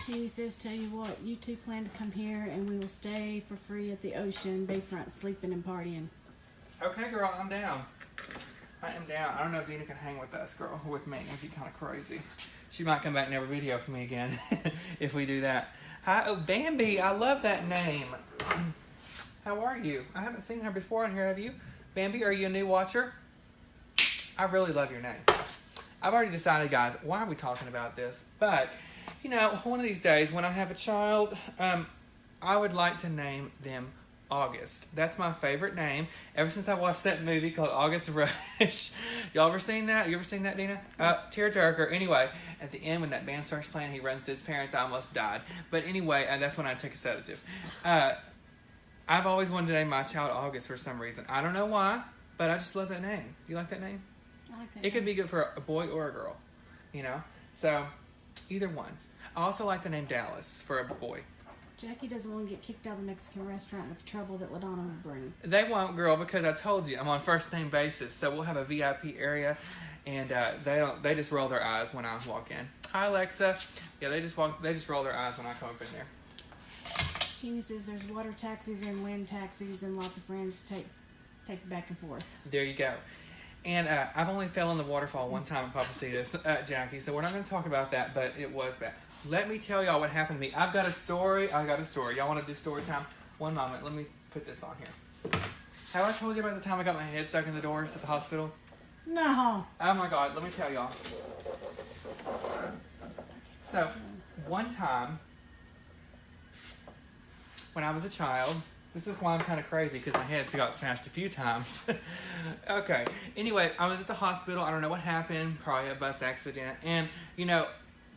Teeny says, tell you what, you two plan to come here and we will stay for free at the ocean bayfront sleeping and partying. Okay, girl, I'm down. I am down. I don't know if Dina can hang with us, girl, with me. It'd be kind of crazy. She might come back and have a video for me again if we do that. Hi, oh, Bambi, I love that name. How are you? I haven't seen her before on here, have you? Bambi, are you a new watcher? I really love your name. I've already decided, guys, why are we talking about this? But, you know, one of these days when I have a child, I would like to name them August. That's my favorite name. Ever since I watched that movie called August Rush. Y'all ever seen that? You ever seen that, Dina? Tearjerker. Anyway, at the end when that band starts playing, he runs to his parents. I almost died. But anyway, that's when I take a sedative. I've always wanted to name my child August for some reason. I don't know why, but I just love that name. Do you like that name? I like that. It could be good for a boy or a girl, you know? So, either one. I also like the name Dallas for a boy. Jackie doesn't want to get kicked out of the Mexican restaurant with the trouble that LaDonna would bring. They won't, girl, because I told you I'm on first name basis. So we'll have a VIP area, and they just roll their eyes when I walk in. Hi, Alexa. Yeah, they just roll their eyes when I come up in there. Teeny says there's water taxis and wind taxis and lots of friends to take back and forth. There you go. And I've only fell in the waterfall one time in Papacitas, Jackie, so we're not going to talk about that, but it was bad. Let me tell y'all what happened to me. I've got a story. Y'all want to do story time? One moment. Let me put this on here. Have I told you about the time I got my head stuck in the doors at the hospital? No. Oh my God, let me tell y'all. So, one time, when I was a child, this is why I'm kind of crazy, because my head's got smashed a few times. Okay, anyway, I was at the hospital. I don't know what happened, probably a bus accident. And, you know,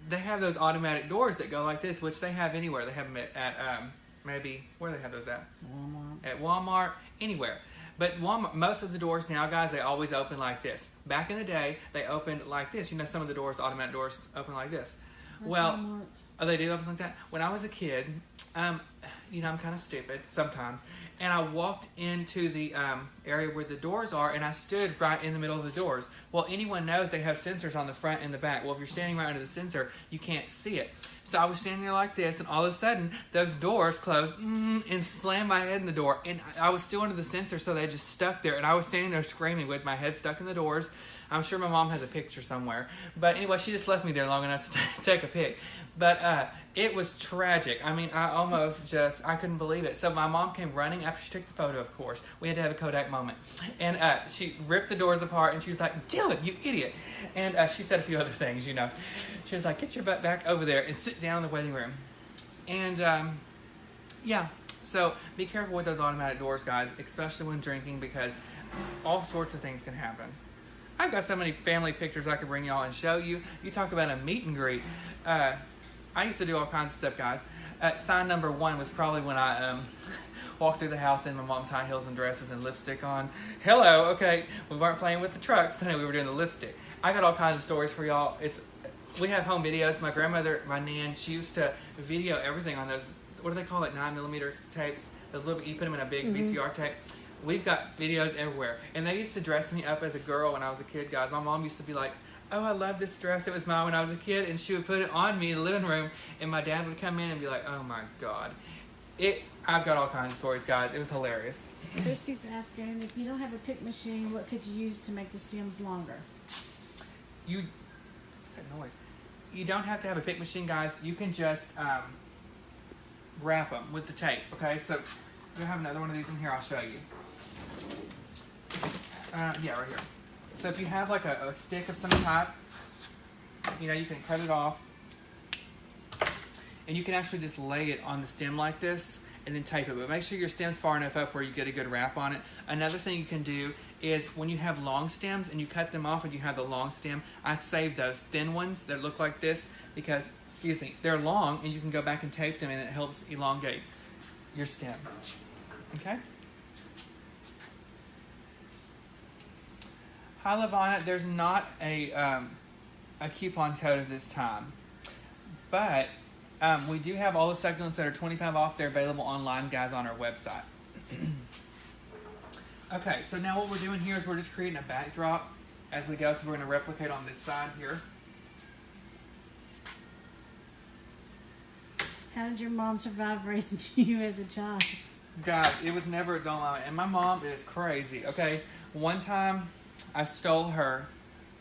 they have those automatic doors that go like this, which they have anywhere. They have them at maybe, where do they have those at? Walmart. At Walmart, anywhere. But Walmart, most of the doors now, guys, they always open like this. Back in the day, they opened like this. You know, some of the doors, the automatic doors, open like this. Well, oh, they do open like that? When I was a kid, you know, I'm kind of stupid sometimes. And I walked into the area where the doors are, and I stood right in the middle of the doors. Well, anyone knows they have sensors on the front and the back. Well, if you're standing right under the sensor, you can't see it. So I was standing there like this, and all of a sudden, those doors closed and slammed my head in the door. And I was still under the sensor, so they just stuck there. And I was standing there screaming with my head stuck in the doors. I'm sure my mom has a picture somewhere. But anyway, she just left me there long enough to take a pic. But it was tragic. I mean, I couldn't believe it. So my mom came running after she took the photo, of course. We had to have a Kodak moment. And she ripped the doors apart, and she was like, "Dylan, you idiot." And she said a few other things, you know. She was like, "Get your butt back over there and sit down in the waiting room." And, yeah. So be careful with those automatic doors, guys, especially when drinking, because all sorts of things can happen. I've got so many family pictures I could bring y'all and show you. You talk about a meet and greet. I used to do all kinds of stuff, guys. Sign number 1 was probably when I walked through the house in my mom's high heels and dresses and lipstick on. Hello, okay. We weren't playing with the trucks. We were doing the lipstick. I got all kinds of stories for y'all. We have home videos. My grandmother, my nan, she used to video everything on those, what do they call it, 9mm tapes? Those little, you put them in a big VCR tape. We've got videos everywhere. And they used to dress me up as a girl when I was a kid, guys. My mom used to be like, "Oh, I love this dress. It was mine when I was a kid." And she would put it on me in the living room. And my dad would come in and be like, "Oh, my God." I've got all kinds of stories, guys. It was hilarious. Christy's asking, if you don't have a pick machine, what could you use to make the stems longer? What's that noise? You don't have to have a pick machine, guys. You can just wrap them with the tape, okay? So we have another one of these in here. I'll show you. Yeah, right here. So if you have like a stick of some type, you know, you can cut it off. And you can actually just lay it on the stem like this and then tape it. But make sure your stem's far enough up where you get a good wrap on it. Another thing you can do is when you have long stems and you cut them off and you have the long stem, I save those thin ones that look like this because, they're long and you can go back and tape them and it helps elongate your stem. Okay? Hi, Lavana. There's not a coupon code at this time, but we do have all the succulents that are 25 off. They're available online, guys, on our website. Okay, so now what we're doing here is we're just creating a backdrop as we go. So we're going to replicate on this side here. How did your mom survive raising you as a child? Guys, it was never a dull moment. And my mom is crazy, okay? One time, I stole her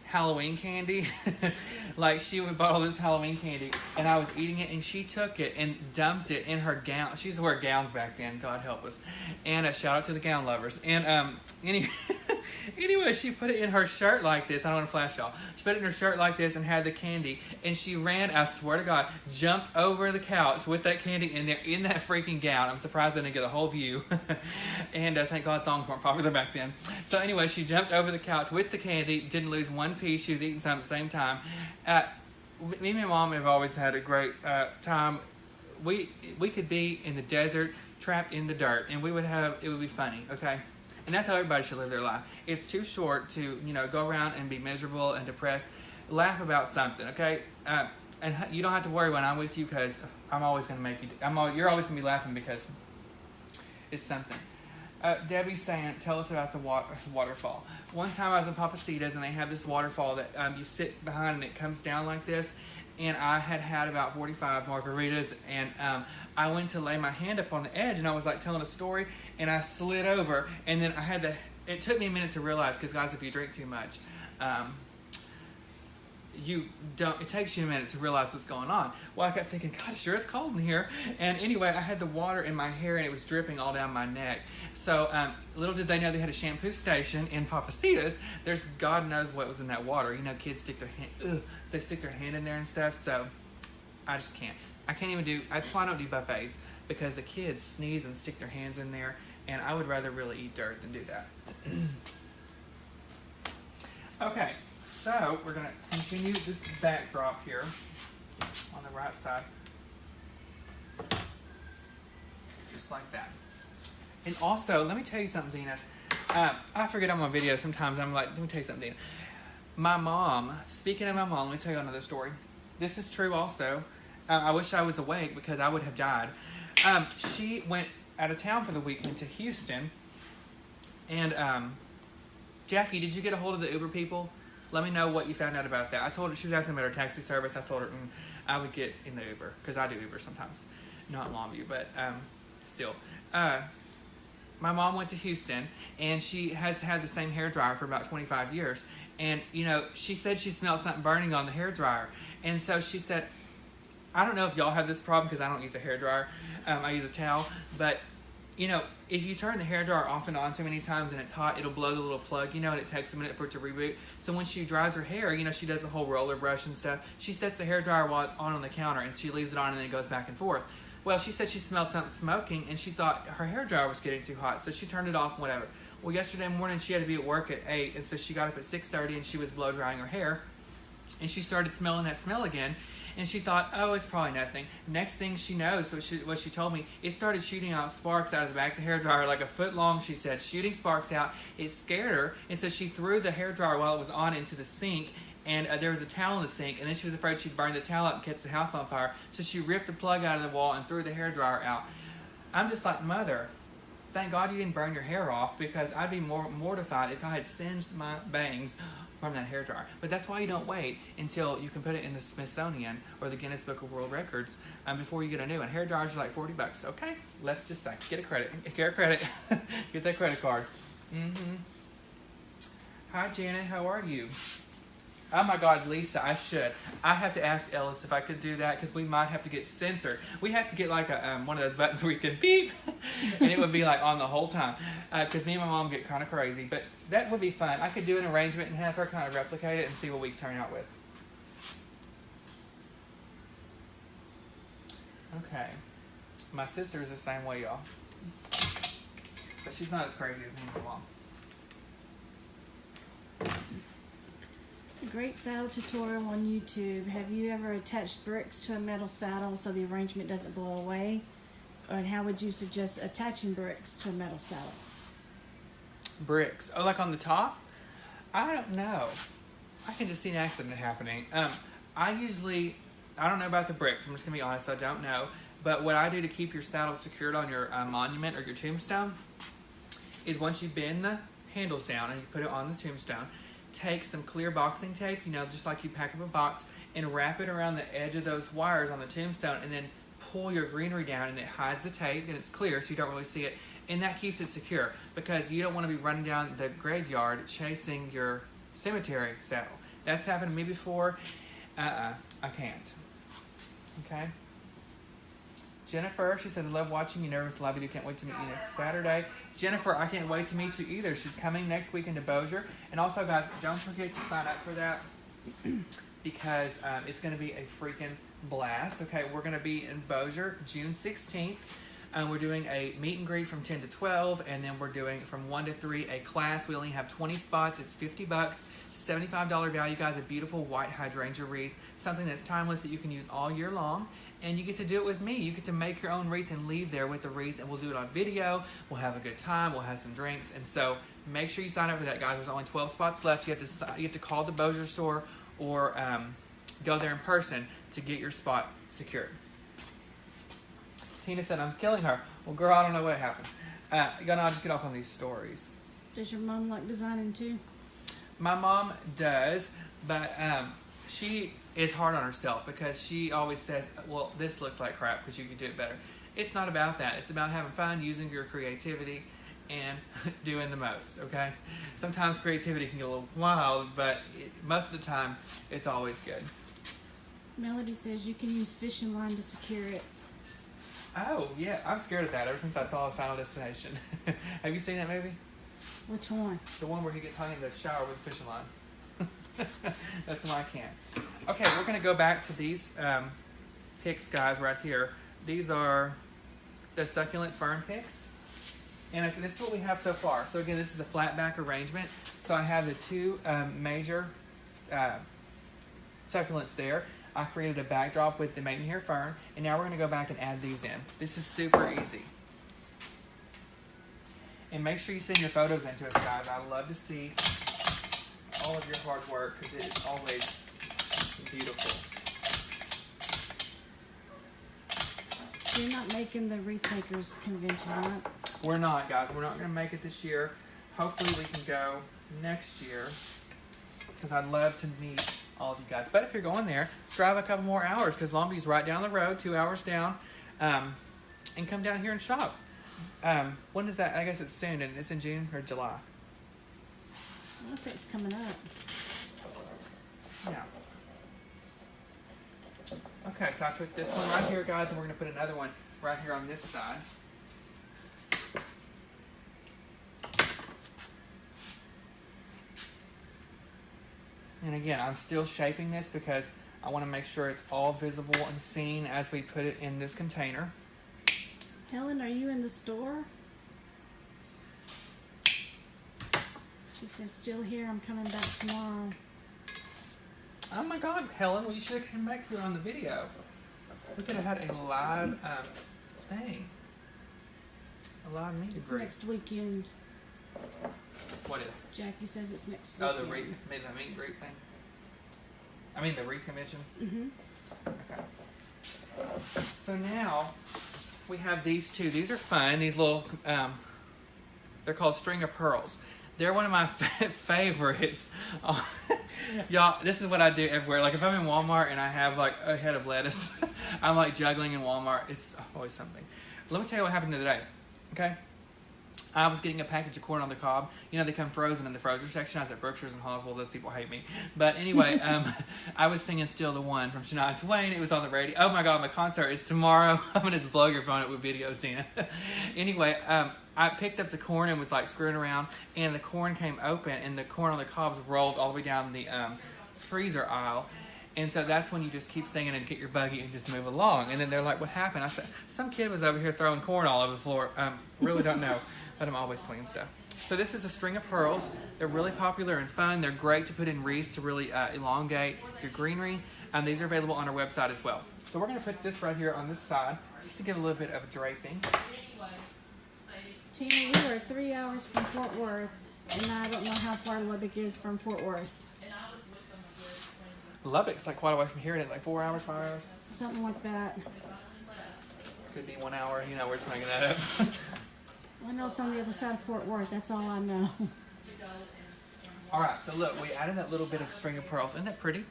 Halloween candy. Like, she bought all this Halloween candy, and I was eating it, and she took it and dumped it in her gown. She used to wear gowns back then, God help us. And shout out to the gown lovers. And anyway, she put it in her shirt like this. I don't want to flash y'all. She put it in her shirt like this and had the candy, and she ran, I swear to God, jumped over the couch with that candy in there, in that freaking gown. I'm surprised I didn't get a whole view. And thank God thongs weren't popular back then. So anyway, she jumped over the couch with the candy, didn't lose one piece. She was eating some at the same time. Me and my mom have always had a great time. We could be in the desert, trapped in the dirt, and it would be funny, okay? And that's how everybody should live their life. It's too short to, go around and be miserable and depressed. Laugh about something, okay? And you don't have to worry when I'm with you because I'm always going to make you. You're always going to be laughing because it's something. Debbie's saying, tell us about the waterfall. One time I was in Papacitas and they have this waterfall that you sit behind and it comes down like this. And I had about 45 margaritas and I went to lay my hand up on the edge and I was like telling a story and I slid over and then I had it took me a minute to realize, because guys, if you drink too much, it takes you a minute to realize what's going on. Well, I kept thinking, God, it sure is cold in here. And anyway, I had the water in my hair and it was dripping all down my neck. So little did they know they had a shampoo station in Papacitas. There's God knows what was in that water. You know, kids stick their hand in there and stuff. So I just can't. I can't even do, that's why I don't do buffets, because the kids sneeze and stick their hands in there, and I would rather really eat dirt than do that. Okay, so we're going to continue this backdrop here on the right side. Just like that. And also, let me tell you something, Dina. I forget I'm on video sometimes. I'm like, let me tell you something, Dina. My mom, speaking of my mom, let me tell you another story. This is true also. I wish I was awake because I would have died. She went out of town for the week, went to Houston. And Jackie, did you get a hold of the Uber people? Let me know what you found out about that. I told her, she was asking about her taxi service. I told her I would get in the Uber, because I do Uber sometimes. Not in Longview, but still. My mom went to Houston, and she has had the same hairdryer for about 25 years. And, you know, she said she smelled something burning on the hairdryer. And so she said, I don't know if y'all have this problem, because I don't use a hairdryer. I use a towel. But, you know, if you turn the hairdryer off and on too many times and it's hot, it'll blow the little plug, you know, and it takes a minute for it to reboot. So when she dries her hair, you know, she does the whole roller brush and stuff. She sets the hairdryer while it's on the counter, and she leaves it on, and then it goes back and forth. Well, she said she smelled something smoking, and she thought her hairdryer was getting too hot, so she turned it off, whatever. Well, yesterday morning, she had to be at work at 8, and so she got up at 6:30, and she was blow-drying her hair, and she started smelling that smell again, and she thought, oh, it's probably nothing. Next thing she knows, what she told me, it started shooting out sparks out of the back of the hairdryer, like a foot long, she said, shooting sparks out. It scared her, and so she threw the hairdryer while it was on into the sink, and there was a towel in the sink, and then she was afraid she'd burn the towel up and catch the house on fire, so she ripped the plug out of the wall and threw the hairdryer out. I'm just like, Mother, thank God you didn't burn your hair off, because I'd be more mortified if I had singed my bangs from that hairdryer. But that's why you don't wait until you can put it in the Smithsonian or the Guinness Book of World Records before you get a new one. Hairdryers are like $40, okay? Let's just say, get a credit. Get a credit. Get that credit card. Hi, Janet. How are you? Oh my God, Lisa, I should. I have to ask Ellis if I could do that, because we might have to get censored. We have to get like a one of those buttons where you can beep, and it would be like on the whole time. Because me and my mom get kind of crazy, but that would be fun. I could do an arrangement and have her kind of replicate it and see what we can turn out with. Okay. My sister is the same way, y'all. But she's not as crazy as me and my mom. Great saddle tutorial on YouTube. Have you ever attached bricks to a metal saddle so the arrangement doesn't blow away? And how would you suggest attaching bricks to a metal saddle? Bricks? Oh, like on the top? I don't know. I can just see an accident happening. I don't know about the bricks. I'm just going to be honest. I don't know. But what I do to keep your saddle secured on your monument or your tombstone is once you bend the handles down and you put it on the tombstone, take some clear boxing tape, you know, just like you pack up a box, and wrap it around the edge of those wires on the tombstone, and then pull your greenery down, and it hides the tape, and it's clear, so you don't really see it, and that keeps it secure, because you don't want to be running down the graveyard chasing your cemetery saddle. That's happened to me before. I can't. Okay? Jennifer, she said, I love watching you. Nervous, love you. Can't wait to meet you next Saturday. Jennifer, I can't wait to meet you either. She's coming next week into Bossier. And also, guys, don't forget to sign up for that because it's going to be a freaking blast. Okay, we're going to be in Bossier June 16th. We're doing a meet and greet from 10 to 12, and then we're doing from 1 to 3 a class. We only have 20 spots. It's $50. $75 value, guys. A beautiful white hydrangea wreath, something that's timeless that you can use all year long. And you get to do it with me. You get to make your own wreath and leave there with the wreath, and we'll do it on video. We'll have a good time. We'll have some drinks. And so make sure you sign up for that, guys. There's only 12 spots left. You have to call the Bossier store or go there in person to get your spot secured. Tina said, I'm killing her. Well, girl, I don't know what happened. I'll just get off on these stories. Does your mom like designing too? My mom does, but she is hard on herself because she always says, well, this looks like crap because you could do it better. It's not about that. It's about having fun, using your creativity, and doing the most, okay? Sometimes creativity can get a little wild, but most of the time, it's always good. Melody says you can use fishing line to secure it. Oh, yeah, I'm scared of that ever since I saw Final Destination. Have you seen that movie? Which one? The one where he gets hung in the shower with a fishing line. That's why I can't. Okay, we're going to go back to these picks, guys, right here. These are the succulent fern picks. And this is what we have so far. So again, this is a flat back arrangement. So I have the two major succulents there. I created a backdrop with the maidenhair fern, and now we're going to go back and add these in. This is super easy. And make sure you send your photos in to us, guys. I love to see all of your hard work because it is always beautiful. You're not making the Wreath Makers convention, right? We're not, guys. We're not going to make it this year. Hopefully we can go next year because I'd love to meet all of you guys. But if you're going there, drive a couple more hours because Long Beach's right down the road, 2 hours down, and come down here and shop. When is that? I guess it's soon, and it's in June or July. I want to say it's coming up. Yeah. Okay, so I put this one right here, guys, and we're going to put another one right here on this side. And again, I'm still shaping this because I want to make sure it's all visible and seen as we put it in this container. Helen, are you in the store? She says, still here. I'm coming back tomorrow. Oh my God, Helen, well, you should have come back here on the video. We could have had a live thing. A live meet and It's greet. next weekend. What is? Jackie says it's next Oh, weekend. the meet and greet thing? I mean the wreath convention? Mm-hmm. Okay. So now we have these two. These are fun. These little, they're called string of pearls. They're one of my favorites. Y'all, this is what I do everywhere. Like if I'm in Walmart and I have like a head of lettuce, I'm like juggling in Walmart. It's always something. Let me tell you what happened today. Okay? I was getting a package of corn on the cob. You know, they come frozen in the frozen section. I was at Berkshire's and Hallsville. Those people hate me. But anyway, I was singing Still the One from Shania Twain. It was on the radio. Oh my God, my concert is tomorrow. I'm going to vlog your phone it with videos in. Anyway, I picked up the corn and was like screwing around. And the corn came open and the corn on the cobs rolled all the way down the freezer aisle. And so that's when you just keep singing and get your buggy and just move along. And then they're like, what happened? I said, some kid was over here throwing corn all over the floor. Really don't know, but I'm always swinging stuff. So this is a string of pearls. They're really popular and fun. They're great to put in wreaths to really elongate your greenery. These are available on our website as well. So we're going to put this right here on this side just to get a little bit of draping. Tina, we were 3 hours from Fort Worth, and I don't know how far Lubbock is from Fort Worth. Lubbock's like quite away from here, and it's like 4 hours, 5 hours. Something like that. Could be 1 hour. You know, we're just making that up. I know it's on the other side of Fort Worth. That's all I know. All right, so look, we added that little bit of string of pearls. Isn't that pretty?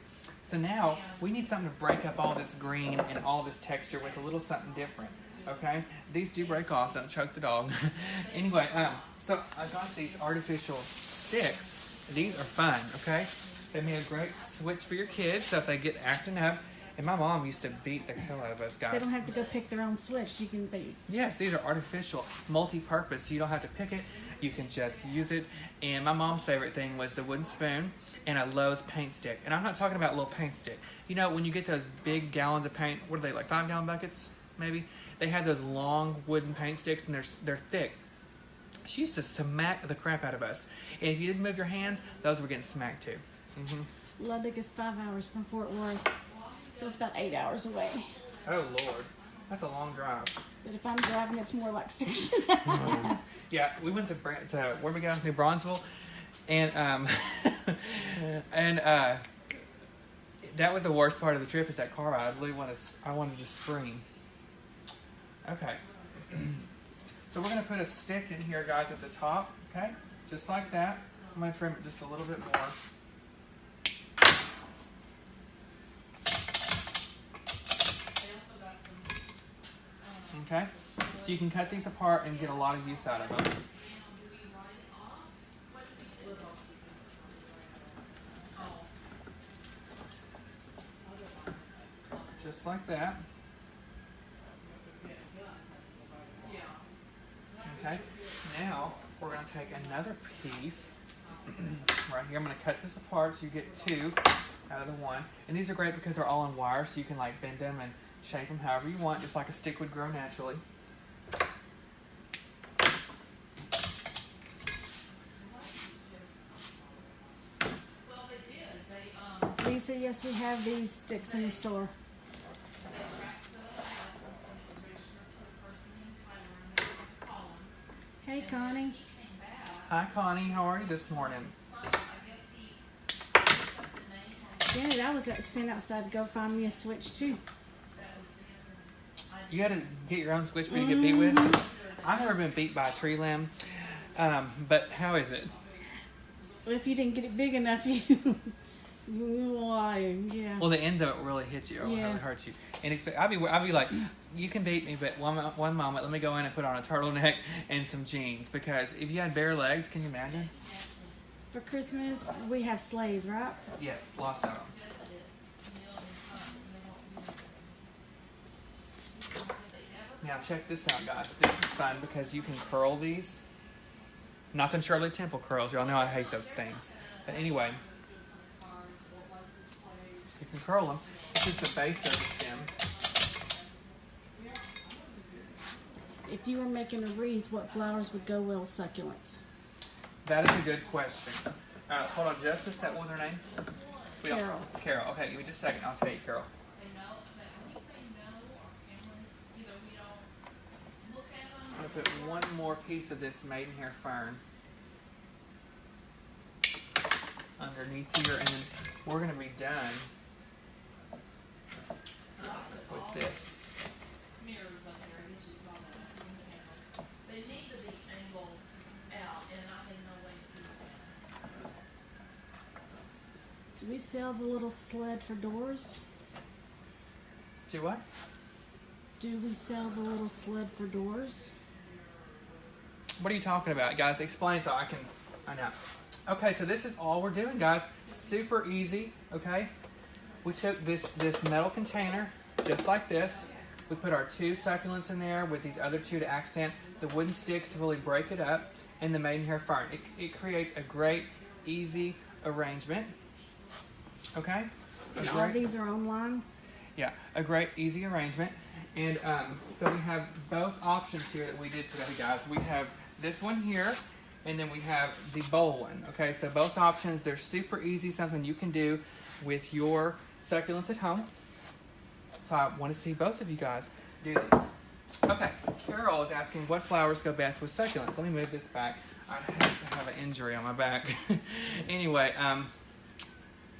So now we need something to break up all this green and all this texture with a little something different. Okay, these do break off. Don't choke the dog. Anyway, so I got these artificial sticks. These are fun. Okay. They made a great switch for your kids, so if they get acting up, and my mom used to beat the hell out of us guys. They don't have to go pick their own switch. You can. Yes, these are artificial, multi-purpose. So you don't have to pick it. You can just use it. And my mom's favorite thing was the wooden spoon and a Lowe's paint stick. And I'm not talking about a little paint stick. You know, when you get those big gallons of paint, what are they, like 5-gallon buckets, maybe? They have those long wooden paint sticks, and they're thick. She used to smack the crap out of us. And if you didn't move your hands, those were getting smacked too. Mm-hmm. Lubbock is 5 hours from Fort Worth, so it's about 8 hours away. Oh, Lord. That's a long drive. But if I'm driving, it's more like 6. Yeah, we went to where we go? New Braunfels, and that was the worst part of the trip. Is that car ride? I wanted to scream. Okay, so we're gonna put a stick in here, guys, at the top. Okay, just like that. I'm gonna trim it just a little bit more. Okay, so you can cut these apart and get a lot of use out of them. just like that. Okay, now we're going to take another piece right here. I'm going to cut this apart so you get two out of the one. And these are great because they're all on wire, so you can like bend them and shape them however you want, just like a stick would grow naturally. Lisa, yes, we have these sticks in the store. Hey, Connie. Hi, Connie. How are you this morning? Janet, I was sent outside to go find me a switch, too. You got to get your own switch for you to get beat with? I've never been beat by a tree limb, but how is it? Well, if you didn't get it big enough, you lying, yeah. Well, the ends of it really hit you or Yeah. really hurt you. And I'd be like, you can beat me, but one moment, let me go in and put on a turtleneck and some jeans. Because if you had bare legs, can you imagine? For Christmas, we have sleighs, right? Yes, lots of them. Now check this out, guys. This is fun because you can curl these. Not them Shirley Temple curls. Y'all know I hate those things. But anyway, you can curl them. This is the base of the stem. If you were making a wreath, what flowers would go well with succulents? That is a good question. Hold on just a sec. What was her name? Carol. Carol. Okay, give me just a second. I'll tell you, Carol. I'm going to put one more piece of this maidenhair fern underneath here, and then we're going to be done with this. Do we sell the little sled for doors? Do what? Do we sell the little sled for doors? What are you talking about, guys? Explain so I know. Okay, so this is all we're doing, guys. Super easy, okay? We took this metal container, just like this. We put our two succulents in there with these other two to accent, the wooden sticks to really break it up, and the maidenhair fern. It creates a great, easy arrangement, okay? And all these are online? Yeah, a great, easy arrangement. And so we have both options here that we did today, guys. We have this one here, and then we have the bowl one. Okay, so both options, they're super easy, something you can do with your succulents at home. So I want to see both of you guys do these. Okay, Carol is asking what flowers go best with succulents. Let me move this back. I have to have an injury on my back. Anyway,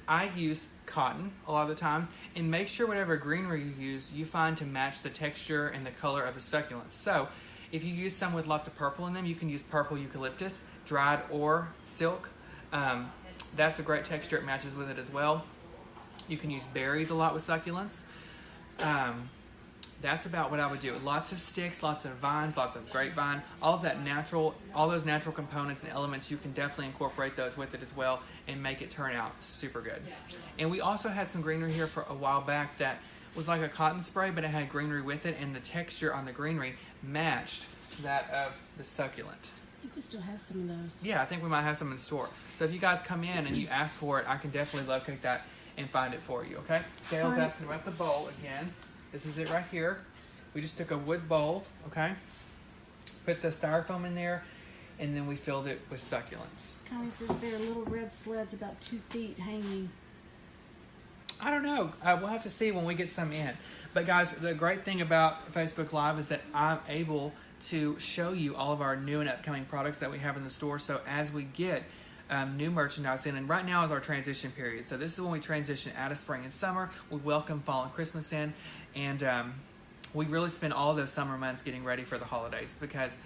I use cotton a lot of the times, and make sure whatever greenery you use, you find to match the texture and the color of the succulents. So if you use some with lots of purple in them, you can use purple eucalyptus, dried or silk. That's a great texture. It matches with it as well. You can use berries a lot with succulents. That's about what I would do. Lots of sticks, lots of vines, lots of grapevine, all of that natural, all those natural components and elements, you can definitely incorporate those with it as well and make it turn out super good. And we also had some greenery here for a while back that was like a cotton spray, but it had greenery with it, and the texture on the greenery matched that of the succulent. I think we still have some of those. Yeah, I think we might have some in store. So if you guys come in and you ask for it, I can definitely locate that and find it for you, okay? Gail's asking about the bowl again. This is it right here. We just took a wood bowl, okay? Put the styrofoam in there, and then we filled it with succulents. Connie says there are little red sleds about 2 feet hanging. I don't know. We'll have to see when we get some in. But guys, the great thing about Facebook Live is that I'm able to show you all of our new and upcoming products that we have in the store. So as we get new merchandise in, and right now is our transition period. So this is when we transition out of spring and summer. We welcome fall and Christmas in, and we really spend all of those summer months getting ready for the holidays because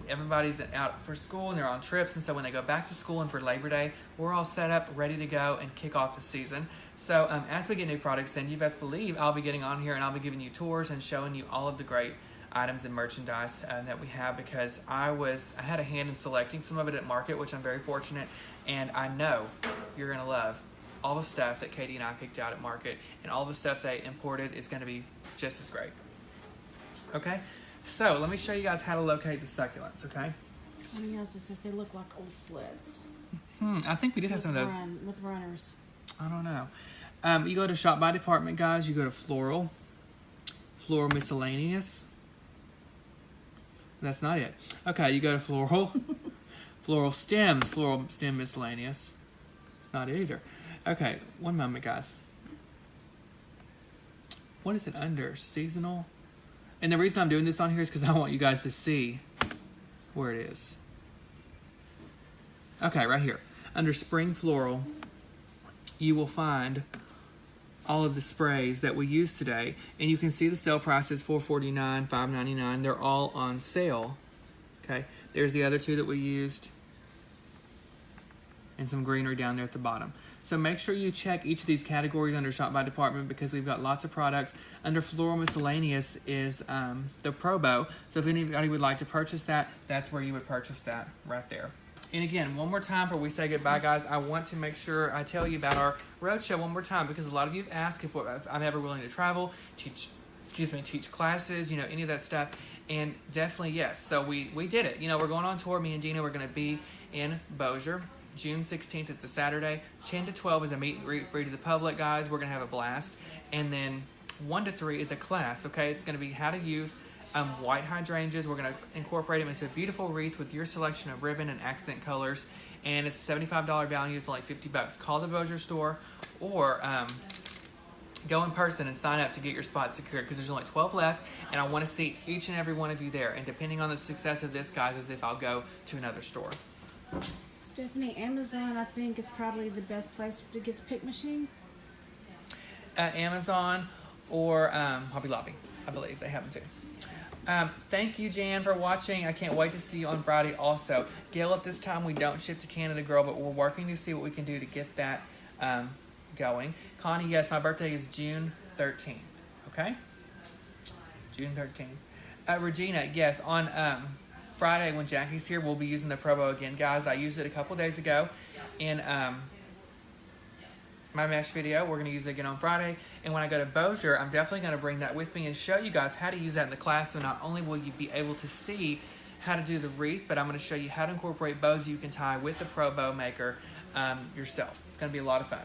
everybody's out for school and they're on trips, and so when they go back to school and for Labor Day, we're all set up, ready to go and kick off the season. So as we get new products in, you best believe I'll be getting on here and I'll be giving you tours and showing you all of the great items and merchandise that we have, because I had a hand in selecting some of it at market, which I'm very fortunate, and I know you're going to love all the stuff that Katie and I picked out at market, and all the stuff they imported is going to be just as great. Okay, so let me show you guys how to locate the succulents. Okay. Something else that says they look like old sleds. I think we did have some of those. With runners. I don't know. You go to shop by department, guys. You go to floral miscellaneous. That's not it. Okay, you go to floral, floral stem miscellaneous. It's not it either. Okay, one moment, guys. What is it under? Seasonal? And the reason I'm doing this on here is because I want you guys to see where it is. Okay, right here. Under spring floral, you will find all of the sprays that we use today. And you can see the sale prices, $4.49, $5.99. They're all on sale. Okay, there's the other two that we used. And some greenery down there at the bottom. So make sure you check each of these categories under Shop by Department because we've got lots of products. Under Floral Miscellaneous is the Probo. So if anybody would like to purchase that, that's where you would purchase that right there. And again, one more time before we say goodbye, guys, I want to make sure I tell you about our roadshow one more time because a lot of you have asked if I'm ever willing to travel, teach classes, any of that stuff. And definitely yes. So we did it. We're going on tour. Me and Dina, we're going to be in Bossier. June 16th, it's a Saturday. 10 to 12 is a meet and greet free to the public, guys. We're going to have a blast. And then 1 to 3 is a class, okay? It's going to be how to use white hydrangeas. We're going to incorporate them into a beautiful wreath with your selection of ribbon and accent colors. And it's a $75 value. It's only $50. Call the Bossier store or go in person and sign up to get your spot secured because there's only 12 left. And I want to see each and every one of you there. And depending on the success of this, guys, is if I'll go to another store. Stephanie, Amazon, I think, is probably the best place to get the pick machine. Amazon or Hobby Lobby, I believe they have them too. Thank you, Jan, for watching. I can't wait to see you on Friday also. Gail, at this time, we don't ship to Canada, girl, but we're working to see what we can do to get that going. Connie, yes, my birthday is June 13th, okay? June 13th. Regina, yes, on Friday when Jackie's here, we'll be using the Probo again. Guys, I used it a couple days ago in my mesh video. We're going to use it again on Friday. And when I go to Bossier, I'm definitely going to bring that with me and show you guys how to use that in the class. So not only will you be able to see how to do the wreath, but I'm going to show you how to incorporate bows you can tie with the Probo maker yourself. It's going to be a lot of fun.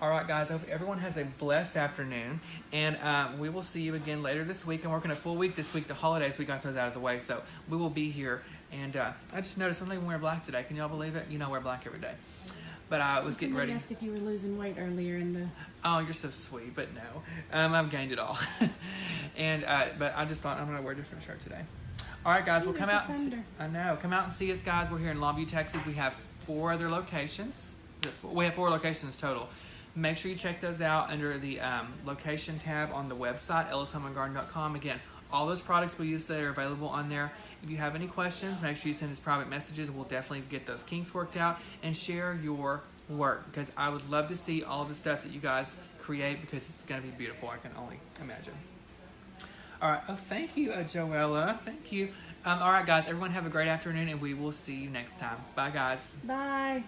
All right, guys, I hope everyone has a blessed afternoon, and we will see you again later this week. I'm working a full week this week. The holidays, we got those out of the way, so we will be here. And I just noticed I'm not even wearing black today. Can y'all believe it? I wear black every day. But I was getting ready. I asked if you were losing weight earlier in the... Oh, you're so sweet, but no. I've gained it all. And but I just thought I'm going to wear a different shirt today. All right, guys, we'll come out come out and see us, guys. We're here in Longview, Texas. We have 4 other locations. We have 4 locations total. Make sure you check those out under the location tab on the website, ellishomeandgarden.com. Again, all those products we use today are available on there. If you have any questions, make sure you send us private messages. We'll definitely get those kinks worked out and share your work because I would love to see all of the stuff that you guys create because it's going to be beautiful. I can only imagine. All right. Oh, thank you, Joella. Thank you. All right, guys. Everyone have a great afternoon, and we will see you next time. Bye, guys. Bye.